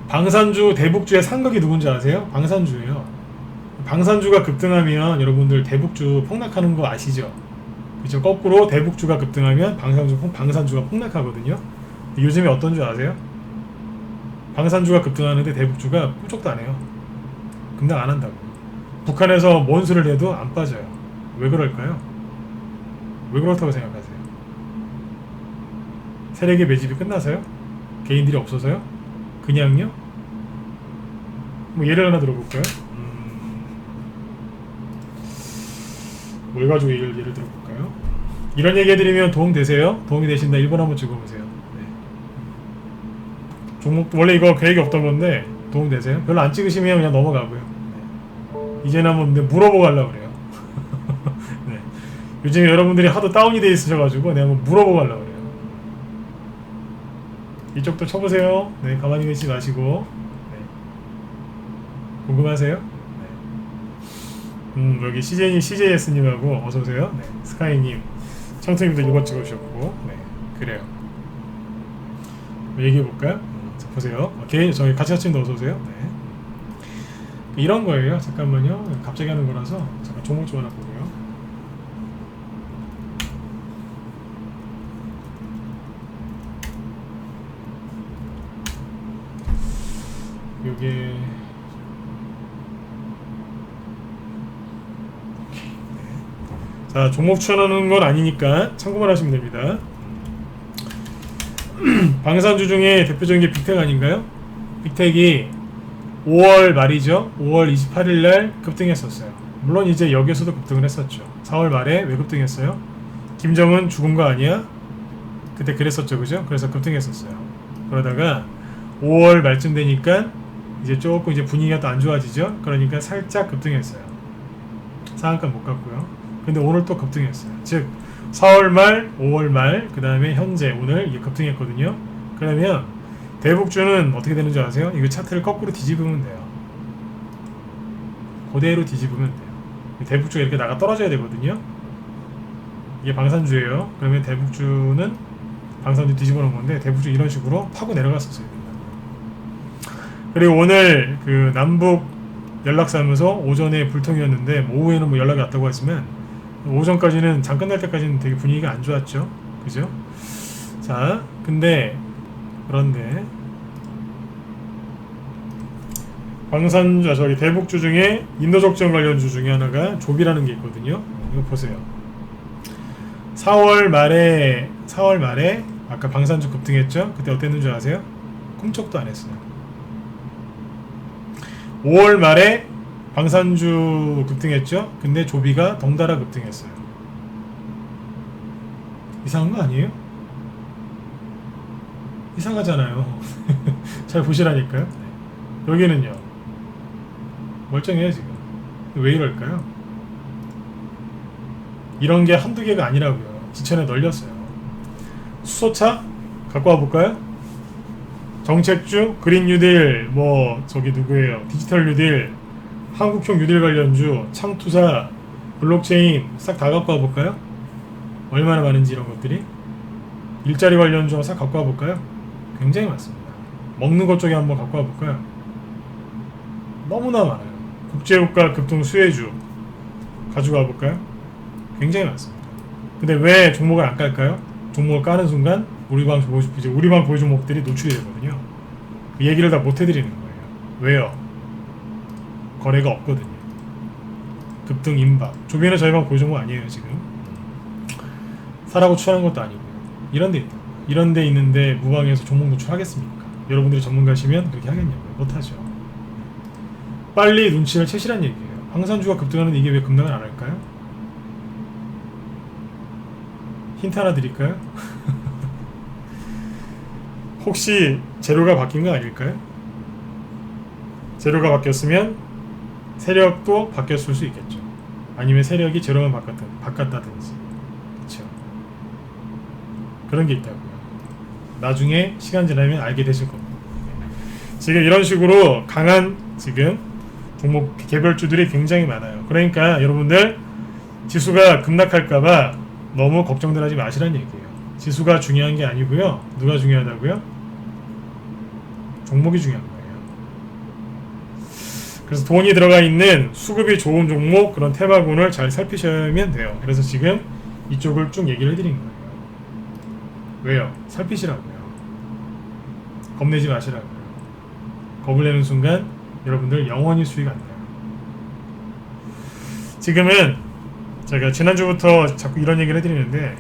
방산주 대북주의 상극이 누군지 아세요? 방산주예요. 방산주가 급등하면 여러분들 대북주 폭락하는 거 아시죠? 그렇죠? 거꾸로 대북주가 급등하면 방산주가 폭락하거든요. 요즘에 어떤 줄 아세요? 방산주가 급등하는데 대북주가 꿈쩍도 안 해요. 급락 안 한다고. 북한에서 뭔 수를 해도 안 빠져요. 왜 그럴까요? 왜 그렇다고 생각하세요? 세력의 매집이 끝나서요? 개인들이 없어서요? 그냥요? 뭐 예를 하나 들어볼까요? 뭘 가지고 예를 들어볼까요? 이런 얘기 해드리면 도움 되세요? 도움이 되신다 1번 한번 찍어보세요. 네. 종목 원래 이거 계획이 없던 건데 도움 되세요? 별로 안 찍으시면 그냥 넘어가고요. 네. 이제는 한번 물어보고 가려고 그래요. 네. 요즘 여러분들이 하도 다운이 돼 있으셔가지고 내가 한번 물어보고 가려고 그래요. 이쪽도 쳐보세요. 네, 가만히 계시지 마시고. 네. 궁금하세요? 여기 CJS님하고 어서오세요. 네, 스카이님, 청투님도 1번 찍어주셨고, 네, 그래요. 얘기해볼까요? 자, 보세요. 오케이, 저희 같이님도 어서오세요. 네. 이런 거예요. 잠깐만요. 갑자기 하는 거라서, 잠깐 종목 좀 하나 보고요. 요게, 자, 종목 추천하는 건 아니니까 참고만 하시면 됩니다. 방산주 중에 대표적인 게 빅텍 아닌가요? 빅텍이 5월 말이죠. 5월 28일 날 급등했었어요. 물론 이제 여기에서도 급등을 했었죠. 4월 말에 왜 급등했어요? 김정은 죽은 거 아니야? 그때 그랬었죠, 그죠? 그래서 급등했었어요. 그러다가 5월 말쯤 되니까 이제 조금 이제 분위기가 또 안 좋아지죠. 그러니까 살짝 급등했어요. 상한가 못 갔고요. 근데 오늘 또 급등했어요. 즉 4월 말, 5월 말, 그 다음에 현재 오늘 이게 급등했거든요. 그러면 대북주는 어떻게 되는 줄 아세요? 이거 차트를 거꾸로 뒤집으면 돼요. 그대로 뒤집으면 돼요. 대북주가 이렇게 나가 떨어져야 되거든요. 이게 방산주예요. 그러면 대북주는 방산주 뒤집어 놓은 건데 대북주 이런 식으로 파고 내려갔었어요. 그리고 오늘 그 남북 연락사무소 오전에 불통이었는데 오후에는 뭐 연락이 왔다고 하지만 오전까지는 장 끝날 때까지는 되게 분위기가 안 좋았죠. 그죠? 자, 그런데 방산주, 저기 대북주 중에 인도적 지원 관련주 중에 하나가 조비라는 게 있거든요. 이거 보세요. 4월 말에 아까 방산주 급등했죠? 그때 어땠는 줄 아세요? 꿈쩍도 안 했어요. 5월 말에 방산주 급등했죠? 근데 조비가 덩달아 급등했어요. 이상한 거 아니에요? 이상하잖아요. 잘 보시라니까요. 여기는요. 멀쩡해요 지금. 왜 이럴까요? 이런 게 한두 개가 아니라고요. 지천에 널렸어요. 수소차 갖고 와볼까요? 정책주, 그린 뉴딜, 뭐 저기 누구예요? 디지털 뉴딜, 한국형 뉴딜 관련주, 창투사, 블록체인 싹 다 갖고 와볼까요? 얼마나 많은지 이런 것들이. 일자리 관련주 싹 갖고 와볼까요? 굉장히 많습니다. 먹는 것 쪽에 한번 갖고 와볼까요? 너무나 많아요. 국제유가 급등 수혜주 가지고 와볼까요? 굉장히 많습니다. 근데 왜 종목을 안 깔까요? 종목을 까는 순간 우리 방 보유 종목들이 노출이 되거든요. 그 얘기를 다 못 해드리는 거예요. 왜요? 거래가 없거든요. 급등 임박. 조비는 저희 방 보유 종목 아니에요 지금. 사라고 추천한 것도 아니고요. 이런 데 있다. 이런 데 있는데 무방에서 종목 노출하겠습니까? 여러분들이 전문가시면 그렇게 하겠냐고요. 못하죠. 빨리 눈치를 채시란 얘기예요. 방산주가 급등하는데 이게 왜 급락을 안 할까요? 힌트 하나 드릴까요? 혹시 재료가 바뀐 거 아닐까요? 재료가 바뀌었으면 세력도 바뀌었을 수 있겠죠. 아니면 세력이 재료만 바꿨다든지. 그렇죠. 그런 게 있다고요. 나중에 시간 지나면 알게 되실 겁니다. 지금 이런 식으로 강한 지금 종목 개별주들이 굉장히 많아요. 그러니까 여러분들 지수가 급락할까봐 너무 걱정들 하지 마시란 얘기예요. 지수가 중요한 게 아니고요. 누가 중요하다고요? 종목이 중요한 거예요. 그래서 돈이 들어가 있는 수급이 좋은 종목, 그런 테마군을 잘 살피시면 돼요. 그래서 지금 이쪽을 쭉 얘기를 해드린 거예요. 왜요? 살피시라고요. 겁내지 마시라고요. 겁을 내는 순간 여러분들 영원히 수익 안 나요. 지금은 제가 지난주부터 자꾸 이런 얘기를 해드리는데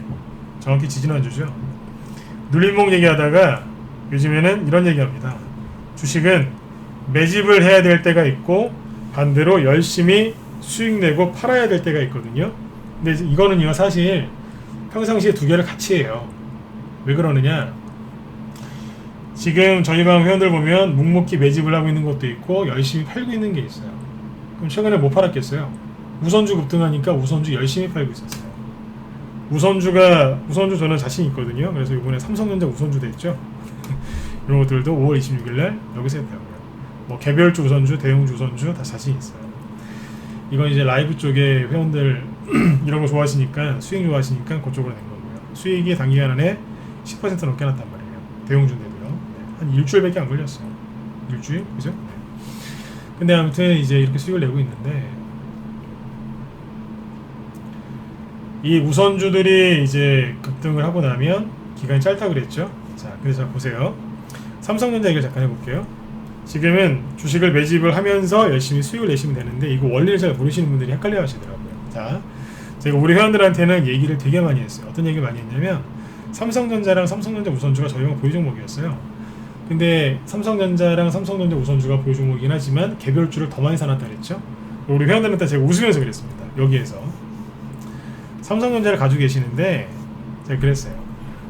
정확히 지지난주죠. 눌림목 얘기하다가 요즘에는 이런 얘기합니다. 주식은 매집을 해야 될 때가 있고 반대로 열심히 수익 내고 팔아야 될 때가 있거든요. 근데 이거는요 사실 평상시에 두 개를 같이 해요. 왜 그러느냐, 지금 저희 방 회원들 보면 묵묵히 매집을 하고 있는 것도 있고 열심히 팔고 있는 게 있어요. 그럼 최근에 못 팔았겠어요? 우선주 급등하니까 우선주 열심히 팔고 있었어요. 우선주 저는 자신 있거든요. 그래서 이번에 삼성전자 우선주 됐죠. 이런 것들도 5월 26일날 여기서 했다고요. 뭐 개별주 우선주, 대형주 우선주 다 자신 있어요. 이건 이제 라이브 쪽에 회원들 이런 거 좋아하시니까, 수익 좋아하시니까 그쪽으로 낸 거고요. 수익이 단기간 안에 10% 넘게 났단 말이에요. 대형주인데도요. 네. 한 일주일밖에 안 걸렸어요. 일주일? 그죠? 네. 근데 아무튼 이제 이렇게 수익을 내고 있는데, 이 우선주들이 이제 급등을 하고 나면 기간이 짧다고 그랬죠. 자, 그래서 보세요. 삼성전자 얘기를 잠깐 해볼게요. 지금은 주식을 매집을 하면서 열심히 수익을 내시면 되는데 이거 원리를 잘 모르시는 분들이 헷갈려 하시더라고요. 자, 제가 우리 회원들한테는 얘기를 되게 많이 했어요. 어떤 얘기를 많이 했냐면 삼성전자랑 삼성전자 우선주가 저희가 보유 종목이었어요. 근데 삼성전자랑 삼성전자 우선주가 보유 종목이긴 하지만 개별주를 더 많이 사놨다 그랬죠. 우리 회원들한테 제가 웃으면서 그랬습니다. 여기에서 삼성전자를 가지고 계시는데 제가 그랬어요.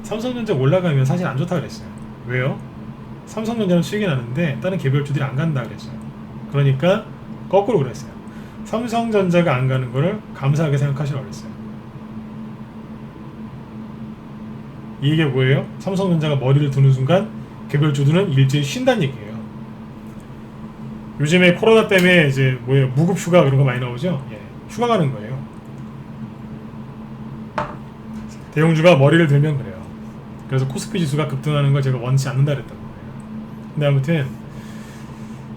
삼성전자 올라가면 사실 안 좋다 그랬어요. 왜요? 삼성전자는 수익이 나는데 다른 개별주들이 안 간다 그랬어요. 그러니까 거꾸로 그랬어요. 삼성전자가 안 가는 거를 감사하게 생각하시라고 그랬어요. 이게 뭐예요? 삼성전자가 머리를 두는 순간 개별주들은 일제히 쉰다는 얘기예요. 요즘에 코로나 때문에 이제 뭐예요? 무급 휴가 그런 거 많이 나오죠? 예, 휴가 가는 거예요. 대형주가 머리를 들면 그래요. 그래서 코스피 지수가 급등하는 걸 제가 원치 않는다 그랬던 거예요. 근데 아무튼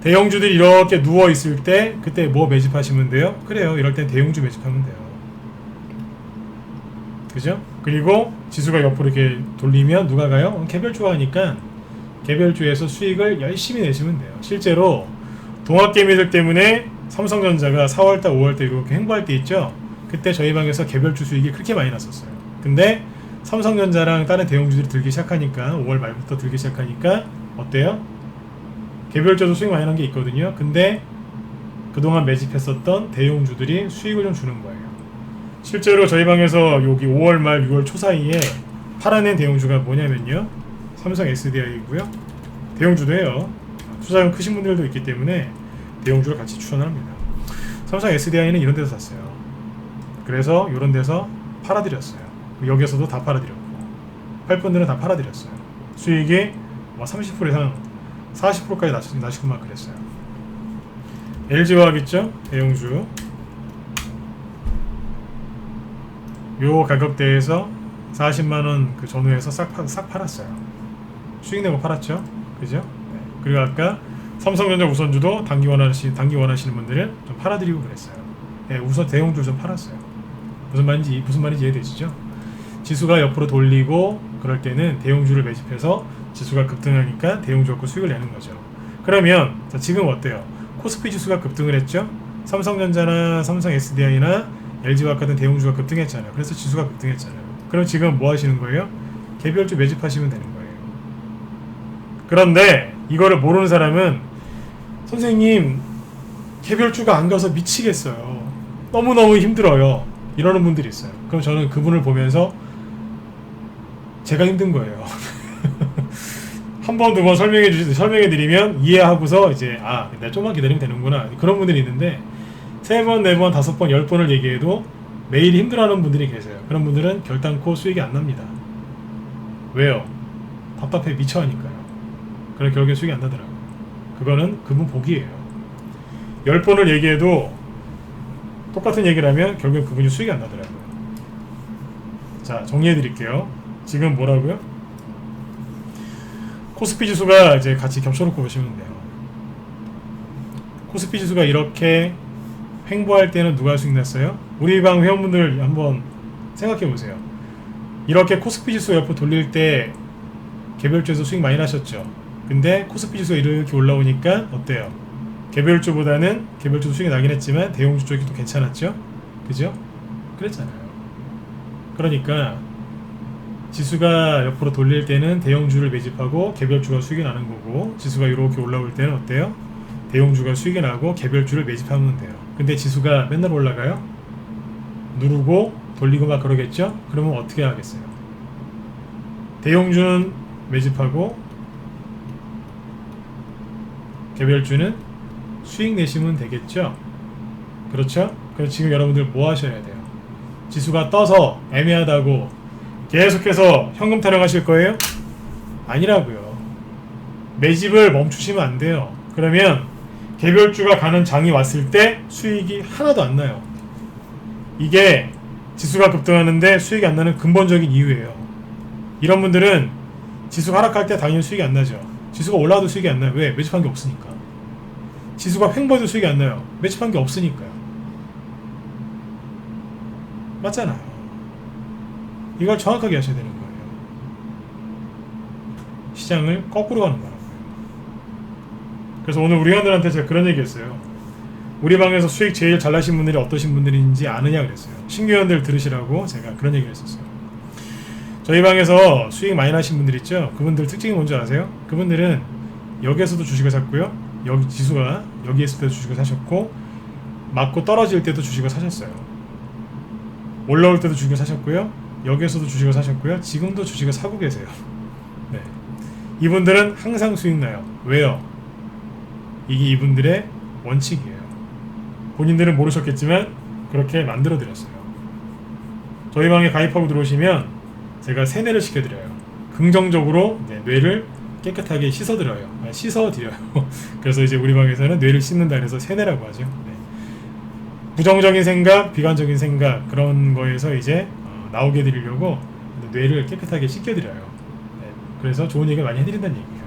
대형주들이 이렇게 누워 있을 때 그때 뭐 매집하시면 돼요? 그래요. 이럴 땐 대형주 매집하면 돼요. 그죠? 그리고 지수가 옆으로 이렇게 돌리면 누가 가요? 개별주가 하니까 개별주에서 수익을 열심히 내시면 돼요. 실제로 동학개미들 때문에 삼성전자가 4월달 5월달 이렇게 행보할 때 있죠. 그때 저희 방에서 개별주 수익이 그렇게 많이 났었어요. 근데 삼성전자랑 다른 대형주들이 들기 시작하니까 5월 말부터 들기 시작하니까 어때요? 개별주도 수익 많이 난 게 있거든요. 근데 그동안 매집했었던 대형주들이 수익을 좀 주는 거예요. 실제로 저희 방에서 여기 5월 말 6월 초 사이에 팔아낸 대형주가 뭐냐면요, 삼성 SDI이고요. 대형주도 해요. 투자금 크신 분들도 있기 때문에 대형주를 같이 추천합니다. 삼성 SDI는 이런 데서 샀어요. 그래서 이런 데서 팔아드렸어요. 여기에서도 다 팔아드렸고 팔 분들은 다 팔아드렸어요. 수익이 30% 이상 40%까지 나시고 막 그랬어요. LG화학 있죠? 대형주 요 가격대에서 40만원 그 전후에서 싹 팔았어요. 수익 내고 팔았죠? 그죠? 네. 그리고 아까 삼성전자 우선주도 단기 원하시는 분들은 좀 팔아드리고 그랬어요. 네, 우선 대형주 좀 팔았어요. 무슨 말인지 이해되시죠? 지수가 옆으로 돌리고 그럴 때는 대형주를 매집해서 지수가 급등하니까 대형주 갖고 수익을 내는 거죠. 그러면 자, 지금 어때요? 코스피 지수가 급등을 했죠? 삼성전자나 삼성 SDI나 LG화학 같은 대형주가 급등했잖아요. 그래서 지수가 급등했잖아요. 그럼 지금 뭐 하시는 거예요? 개별주 매집하시면 되는 거예요. 그런데 이거를 모르는 사람은 선생님 개별주가 안 가서 미치겠어요. 너무너무 힘들어요. 이러는 분들이 있어요. 그럼 저는 그분을 보면서 제가 힘든 거예요. 한 번, 두 번 설명해드리면 이해하고서 이제 내가 좀만 기다리면 되는구나. 그런 분들이 있는데 3번, 4번, 5번, 10번을 얘기해도 매일 힘들어하는 분들이 계세요. 그런 분들은 결단코 수익이 안 납니다. 왜요? 답답해 미쳐하니까요. 그래서 결국에 수익이 안 나더라고요. 그거는 그분 복이에요. 10번을 얘기해도 똑같은 얘기를 하면 결국엔 그분이 수익이 안 나더라고요. 자, 정리해드릴게요. 지금 뭐라고요? 코스피 지수가 이제 같이 겹쳐놓고 보시면 돼요. 코스피 지수가 이렇게 횡보할 때는 누가 수익 냈어요? 우리 방 회원분들 한번 생각해 보세요. 이렇게 코스피 지수 옆으로 돌릴 때 개별주에서 수익 많이 나셨죠? 근데 코스피 지수가 이렇게 올라오니까 어때요? 개별주보다는 개별주도 수익이 나긴 했지만 대형주 쪽이 또 괜찮았죠? 그죠? 그랬잖아요. 그러니까 지수가 옆으로 돌릴 때는 대형주를 매집하고 개별주가 수익이 나는 거고, 지수가 이렇게 올라올 때는 어때요? 대형주가 수익이 나고 개별주를 매집하면 돼요. 근데 지수가 맨날 올라가요? 누르고 돌리고 막 그러겠죠? 그러면 어떻게 하겠어요? 대형주는 매집하고 개별주는 수익 내시면 되겠죠? 그렇죠? 그래서 지금 여러분들 뭐 하셔야 돼요? 지수가 떠서 애매하다고 계속해서 현금 타령하실 거예요? 아니라고요. 매집을 멈추시면 안 돼요. 그러면 개별주가 가는 장이 왔을 때 수익이 하나도 안 나요. 이게 지수가 급등하는데 수익이 안 나는 근본적인 이유예요. 이런 분들은 지수가 하락할 때 당연히 수익이 안 나죠. 지수가 올라와도 수익이 안 나요. 왜? 매집한 게 없으니까. 지수가 횡보해도 수익이 안 나요. 매집한 게 없으니까요. 맞잖아요. 이걸 정확하게 하셔야 되는 거예요. 시장을 거꾸로 가는 거라고요. 그래서 오늘 우리 회원들한테 제가 그런 얘기 했어요. 우리 방에서 수익 제일 잘 나신 분들이 어떠신 분들인지 아느냐 그랬어요. 신규 회원들 들으시라고 제가 그런 얘기를 했었어요. 저희 방에서 수익 많이 나신 분들 있죠? 그분들 특징이 뭔지 아세요? 그분들은 여기에서도 주식을 샀고요. 여기 지수가 여기 있을 때도 주식을 사셨고, 맞고 떨어질 때도 주식을 사셨어요. 올라올 때도 주식을 사셨고요. 여기에서도 주식을 사셨고요. 지금도 주식을 사고 계세요. 네. 이분들은 항상 수익 나요. 왜요? 이게 이분들의 원칙이에요. 본인들은 모르셨겠지만 그렇게 만들어 드렸어요. 저희 방에 가입하고 들어오시면 제가 세뇌를 시켜드려요. 긍정적으로 뇌를 깨끗하게 씻어드려요. 씻어드려요. 그래서 이제 우리 방에서는 뇌를 씻는다 그래서 세뇌라고 하죠. 네. 부정적인 생각, 비관적인 생각 그런 거에서 이제 나오게 해드리려고 뇌를 깨끗하게 씻겨드려요. 네. 그래서 좋은 얘기를 많이 해드린다는 얘기예요.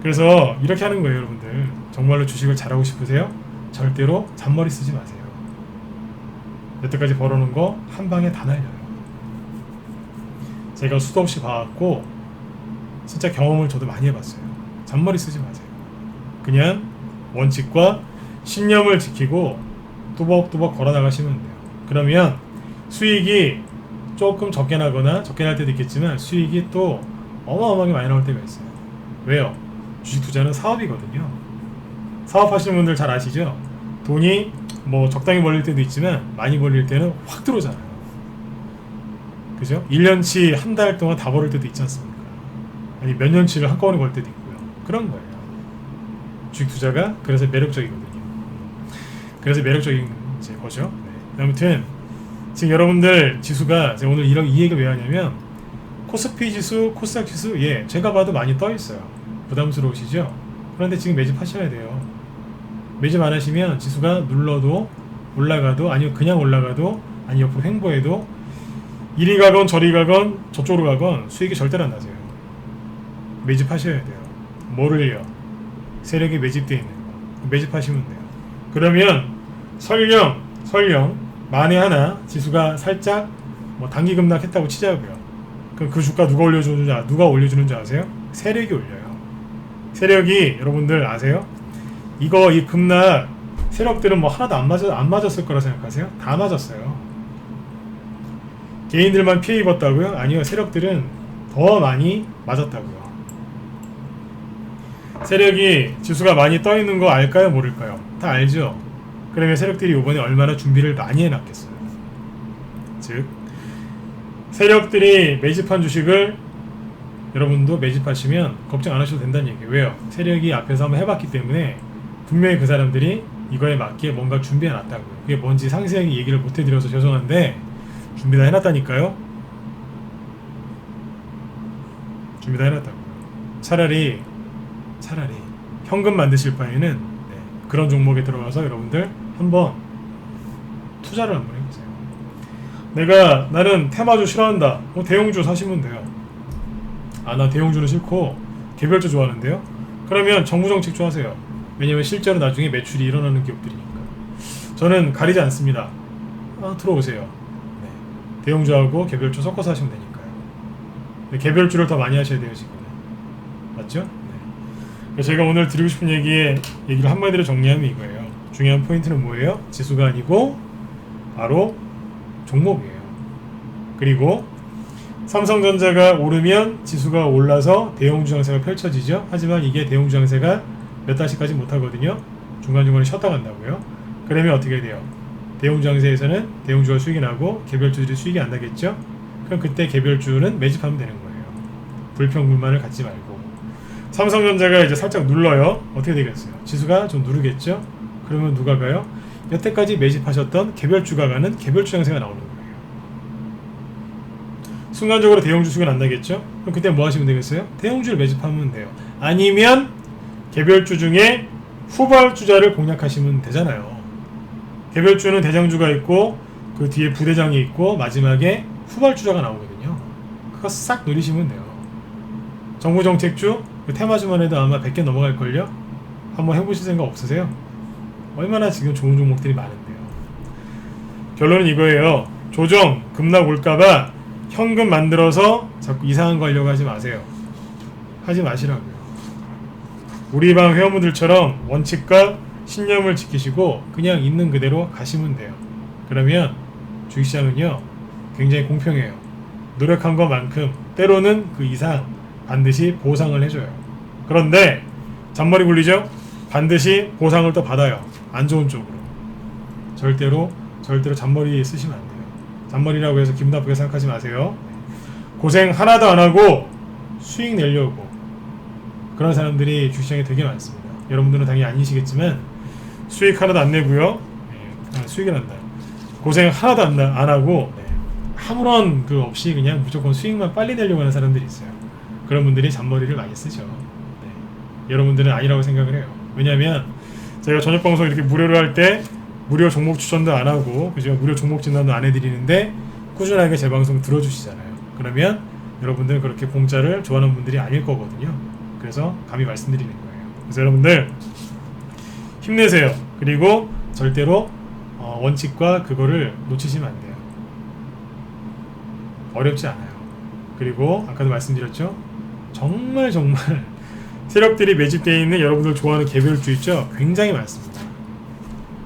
그래서 이렇게 하는 거예요, 여러분들. 정말로 주식을 잘하고 싶으세요? 절대로 잔머리 쓰지 마세요. 여태까지 벌어놓은 거 한 방에 다 날려요. 제가 수도 없이 봐왔고 진짜 경험을 저도 많이 해봤어요. 잔머리 쓰지 마세요. 그냥 원칙과 신념을 지키고 뚜벅뚜벅 걸어 나가시면 돼요. 그러면 수익이 조금 적게 나거나 적게 날 때도 있겠지만 수익이 또 어마어마하게 많이 나올 때가 있어요. 왜요? 주식 투자는 사업이거든요. 사업하시는 분들 잘 아시죠? 돈이 뭐 적당히 벌릴 때도 있지만 많이 벌릴 때는 확 들어오잖아요. 그죠? 1년치 한 달 동안 다 벌을 때도 있지 않습니까? 아니 몇 년치를 한꺼번에 벌 때도 있고요. 그런 거예요. 주식 투자가 그래서 매력적이거든요. 그래서 매력적인 거죠. 네. 아무튼 지금 여러분들 지수가 제가 오늘 이 얘기를 왜 하냐면 코스피 지수, 코스닥 지수 제가 봐도 많이 떠 있어요. 부담스러우시죠? 그런데 지금 매집하셔야 돼요. 매집 안 하시면 지수가 눌러도 올라가도 아니면 그냥 올라가도 아니 옆으로 횡보해도 이리 가건 저리 가건 저쪽으로 가건 수익이 절대로 안 나세요. 매집하셔야 돼요. 뭐를요? 세력이 매집되어 있는 거 매집하시면 돼요. 그러면 설령 만에 하나 지수가 살짝 뭐 단기 급락했다고 치자고요. 그럼 그 주가 누가 올려주는 줄 아세요? 세력이 올려요. 세력이 여러분들 아세요? 이 급락 세력들은 뭐 하나도 안 맞았을 거라 생각하세요? 다 맞았어요. 개인들만 피해 입었다고요? 아니요, 세력들은 더 많이 맞았다고요. 세력이 지수가 많이 떠 있는 거 알까요? 모를까요? 다 알죠? 그러면 세력들이 이번에 얼마나 준비를 많이 해놨겠어요. 즉 세력들이 매집한 주식을 여러분도 매집하시면 걱정 안 하셔도 된다는 얘기예요. 왜요? 세력이 앞에서 한번 해봤기 때문에 분명히 그 사람들이 이거에 맞게 뭔가 준비해놨다고요. 그게 뭔지 상세하게 얘기를 못 해드려서 죄송한데 준비 다 해놨다니까요. 준비 다 해놨다고요. 차라리 현금 만드실 바에는 그런 종목에 들어가서 여러분들 한번 투자를 한번 해보세요. 나는 테마주 싫어한다. 대형주 사시면 돼요. 나 대형주는 싫고 개별주 좋아하는데요. 그러면 정부정책주 하세요. 왜냐면 실제로 나중에 매출이 일어나는 기업들이니까. 저는 가리지 않습니다. 들어오세요. 대형주하고 개별주 섞어서 하시면 되니까요. 개별주를 더 많이 하셔야 돼요, 지금. 맞죠? 제가 오늘 드리고 싶은 얘기를 한마디로 정리하면 이거예요. 중요한 포인트는 뭐예요? 지수가 아니고 바로 종목이에요. 그리고 삼성전자가 오르면 지수가 올라서 대형주 장세가 펼쳐지죠. 하지만 이게 대형주 장세가 몇 달씩까지 못하거든요. 중간중간에 쉬었다 간다고요. 그러면 어떻게 돼요? 대형주 장세에서는 대형주가 수익이 나고 개별주들이 수익이 안 나겠죠. 그럼 그때 개별주는 매집하면 되는 거예요. 불평불만을 갖지 말고. 삼성전자가 이제 살짝 눌러요. 어떻게 되겠어요? 지수가 좀 누르겠죠. 그러면 누가 가요? 여태까지 매집하셨던 개별주가 가는 개별주 장세가 나오는 거예요. 순간적으로 대형주 수익은 안 나겠죠? 그럼 그때 뭐 하시면 되겠어요? 대형주를 매집하면 돼요. 아니면 개별주 중에 후발주자를 공략하시면 되잖아요. 개별주는 대장주가 있고 그 뒤에 부대장이 있고 마지막에 후발주자가 나오거든요. 그거 싹 노리시면 돼요. 정부정책주 그 테마주만 해도 아마 100개 넘어갈걸요? 한번 해보실 생각 없으세요? 얼마나 지금 좋은 종목들이 많은데요. 결론은 이거예요. 조정, 급락 올까봐 현금 만들어서 자꾸 이상한 거 하려고 하지 마세요. 하지 마시라고요. 우리 방 회원분들처럼 원칙과 신념을 지키시고 그냥 있는 그대로 가시면 돼요. 그러면 주식시장은요 굉장히 공평해요. 노력한 것만큼 때로는 그 이상 반드시 보상을 해줘요. 그런데 잔머리 굴리죠? 반드시 보상을 또 받아요. 안 좋은 쪽으로. 절대로 잔머리 쓰시면 안 돼요. 잔머리라고 해서 기분 나쁘게 생각하지 마세요. 고생 하나도 안 하고 수익 내려고 그런 사람들이 주시장에 되게 많습니다. 여러분들은 당연히 아니시겠지만 수익 하나도 안 내고요. 수익이 난다. 고생 하나도 안 하고 아무런 그 없이 그냥 무조건 수익만 빨리 내려고 하는 사람들이 있어요. 그런 분들이 잔머리를 많이 쓰죠. 여러분들은 아니라고 생각을 해요. 왜냐하면 제가 저녁 방송 이렇게 무료로 할 때 무료 종목 추천도 안 하고 그죠? 무료 종목 진단도 안 해드리는데 꾸준하게 제 방송 들어주시잖아요. 그러면 여러분들은 그렇게 공짜를 좋아하는 분들이 아닐 거거든요. 그래서 감히 말씀드리는 거예요. 그래서 여러분들 힘내세요. 그리고 절대로 원칙과 그거를 놓치시면 안 돼요. 어렵지 않아요. 그리고 아까도 말씀드렸죠? 정말 세력들이 매집되어 있는 여러분들 좋아하는 개별주 있죠? 굉장히 많습니다.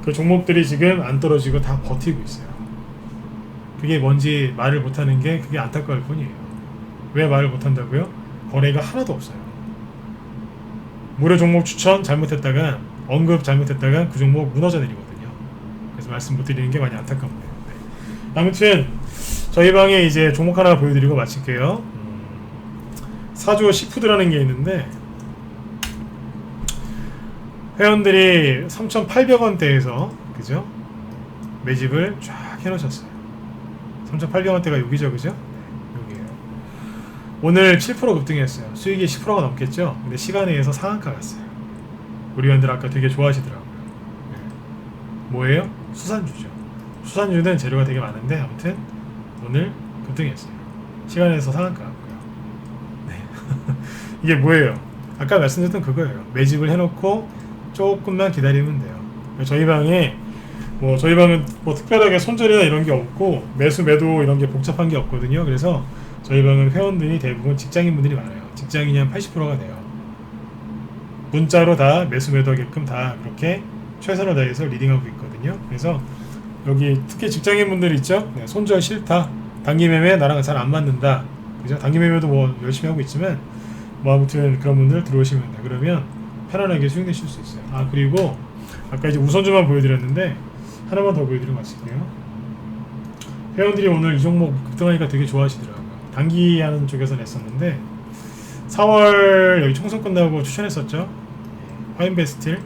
그 종목들이 지금 안 떨어지고 다 버티고 있어요. 그게 뭔지 말을 못하는 게 그게 안타까울 뿐이에요. 왜 말을 못한다고요? 거래가 하나도 없어요. 무료 종목 추천 잘못했다가 언급 잘못했다가 그 종목 무너져 내리거든요. 그래서 말씀 못 드리는 게 많이 안타깝네요. 네. 아무튼 저희 방에 이제 종목 하나 보여드리고 마칠게요. 사조 시푸드라는 게 있는데 회원들이 3,800원대에서 그죠? 매집을 쫙 해놓으셨어요. 3,800원대가 여기죠, 그죠? 네, 여기에요. 오늘 7% 급등했어요. 수익이 10%가 넘겠죠? 근데 시간에 의해서 상한가 갔어요. 우리 회원들 아까 되게 좋아하시더라고요. 네. 뭐예요? 수산주죠. 수산주는 재료가 되게 많은데 아무튼 오늘 급등했어요. 시간에서 상한가 갔고요. 네. 이게 뭐예요? 아까 말씀드렸던 그거예요. 매집을 해놓고 조금만 기다리면 돼요. 저희 방에 저희 방은 특별하게 손절이나 이런 게 없고 매수 매도 이런 게 복잡한 게 없거든요. 그래서 저희 방은 회원들이 대부분 직장인 분들이 많아요. 직장인이 한 80%가 돼요. 문자로 다 매수 매도하게끔 다 그렇게 최선을 다해서 리딩하고 있거든요. 그래서 여기 특히 직장인 분들 있죠. 네, 손절 싫다. 단기 매매 나랑 잘 안 맞는다. 그죠? 단기 매매도 열심히 하고 있지만 아무튼 그런 분들 들어오시면 돼. 그러면 편안하게 수익 내실 수 있어요. 그리고 아까 이제 우선주만 보여드렸는데 하나만 더 보여드리고 마칠게요. 회원들이 오늘 이 종목 급등하니까 되게 좋아하시더라고요. 단기 하는 쪽에서 냈었는데 4월 여기 총선 끝나고 추천했었죠. 화인베스틸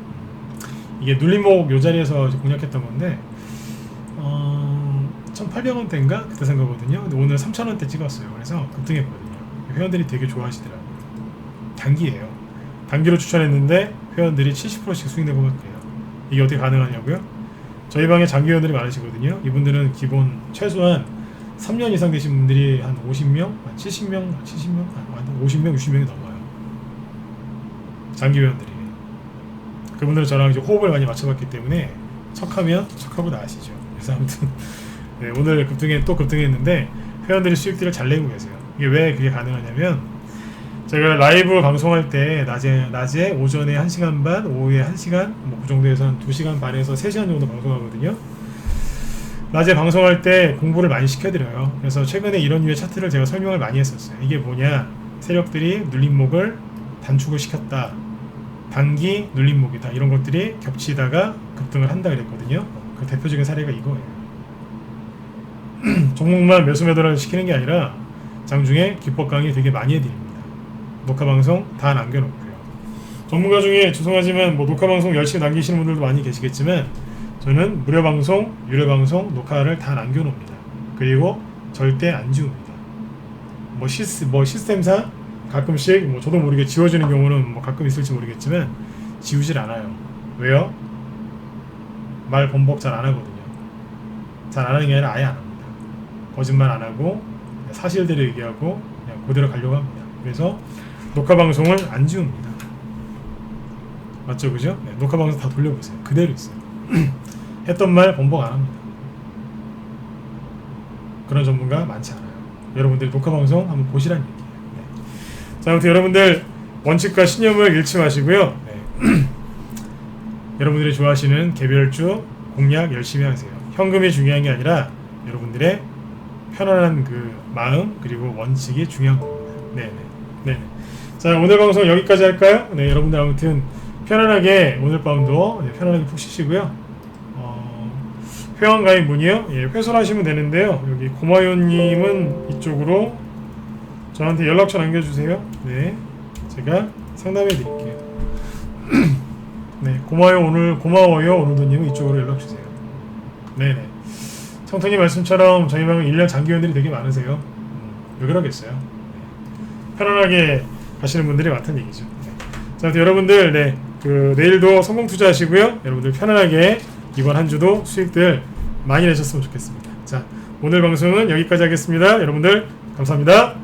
이게 눌림목 요 자리에서 공략했던 건데 1,800원대인가 그때 산 거거든요. 근데 오늘 3,000원대 찍었어요. 그래서 급등했거든요. 회원들이 되게 좋아하시더라고요. 단기예요. 단기로 추천했는데 회원들이 70%씩 수익 내고 갈게요. 이게 어떻게 가능하냐고요? 저희 방에 장기 회원들이 많으시거든요. 이분들은 기본 최소한 3년 이상 되신 분들이 한 50명, 한 70명, 한 50명, 60명이 넘어요. 장기 회원들이. 그분들은 저랑 이제 호흡을 많이 맞춰봤기 때문에 척하면 척하고 나가시죠. 그래서 아무튼 네, 오늘 또 급등했는데 회원들이 수익들을 잘 내고 계세요. 이게 왜 그게 가능하냐면 제가 라이브 방송할 때 낮에 오전에 1시간 반, 오후에 1시간 그 정도에서 한 2시간 반에서 3시간 정도 방송하거든요. 낮에 방송할 때 공부를 많이 시켜드려요. 그래서 최근에 이런 류의 차트를 제가 설명을 많이 했었어요. 이게 뭐냐, 세력들이 눌림목을 단축을 시켰다, 단기 눌림목이다, 이런 것들이 겹치다가 급등을 한다 그랬거든요. 그 대표적인 사례가 이거예요. 종목만 매수 매도를 시키는 게 아니라 장중에 기법 강의 되게 많이 해드립니다. 녹화방송 다 남겨놓고요. 전문가 중에 죄송하지만 녹화방송 열심히 남기시는 분들도 많이 계시겠지만 저는 무료방송, 유료방송 녹화를 다 남겨놓습니다. 그리고 절대 안 지웁니다. 시스템상 가끔씩 저도 모르게 지워지는 경우는 가끔 있을지 모르겠지만 지우질 않아요. 왜요? 말 번복 잘 안 하거든요. 잘 안 하는 게 아니라 아예 안 합니다. 거짓말 안 하고 사실대로 얘기하고 그냥 그대로 가려고 합니다. 그래서 녹화방송을 안 지웁니다. 맞죠, 그죠? 네, 녹화방송 다 돌려보세요. 그대로 있어요. 했던 말 번복 안 합니다. 그런 전문가 많지 않아요. 여러분들 녹화방송 한번 보시라는 얘기예요. 네. 자, 아무튼 여러분들 원칙과 신념을 잃지 마시고요. 네. 여러분들이 좋아하시는 개별주 공략 열심히 하세요. 현금이 중요한 게 아니라 여러분들의 편안한 그 마음 그리고 원칙이 중요한 겁니다. 네네. 네. 자, 오늘 방송 여기까지 할까요? 네, 여러분들 아무튼 편안하게 오늘 밤도 편안하게 푹 쉬시고요. 회원 가입 문의요? 예, 회선하시면 되는데요. 여기 고마요님은 이쪽으로 저한테 연락처 남겨주세요. 네, 제가 상담해 드릴게요. 네, 고마워요 오늘도님은 이쪽으로 연락 주세요. 네네. 청토님 말씀처럼 저희 방은 1년 장기회원들이 되게 많으세요. 왜 그러겠어요? 네. 편안하게 가시는 분들이 많다는 얘기죠. 네. 자, 아무튼 여러분들 내일도 성공 투자하시고요. 여러분들 편안하게 이번 한 주도 수익들 많이 내셨으면 좋겠습니다. 자, 오늘 방송은 여기까지 하겠습니다. 여러분들 감사합니다.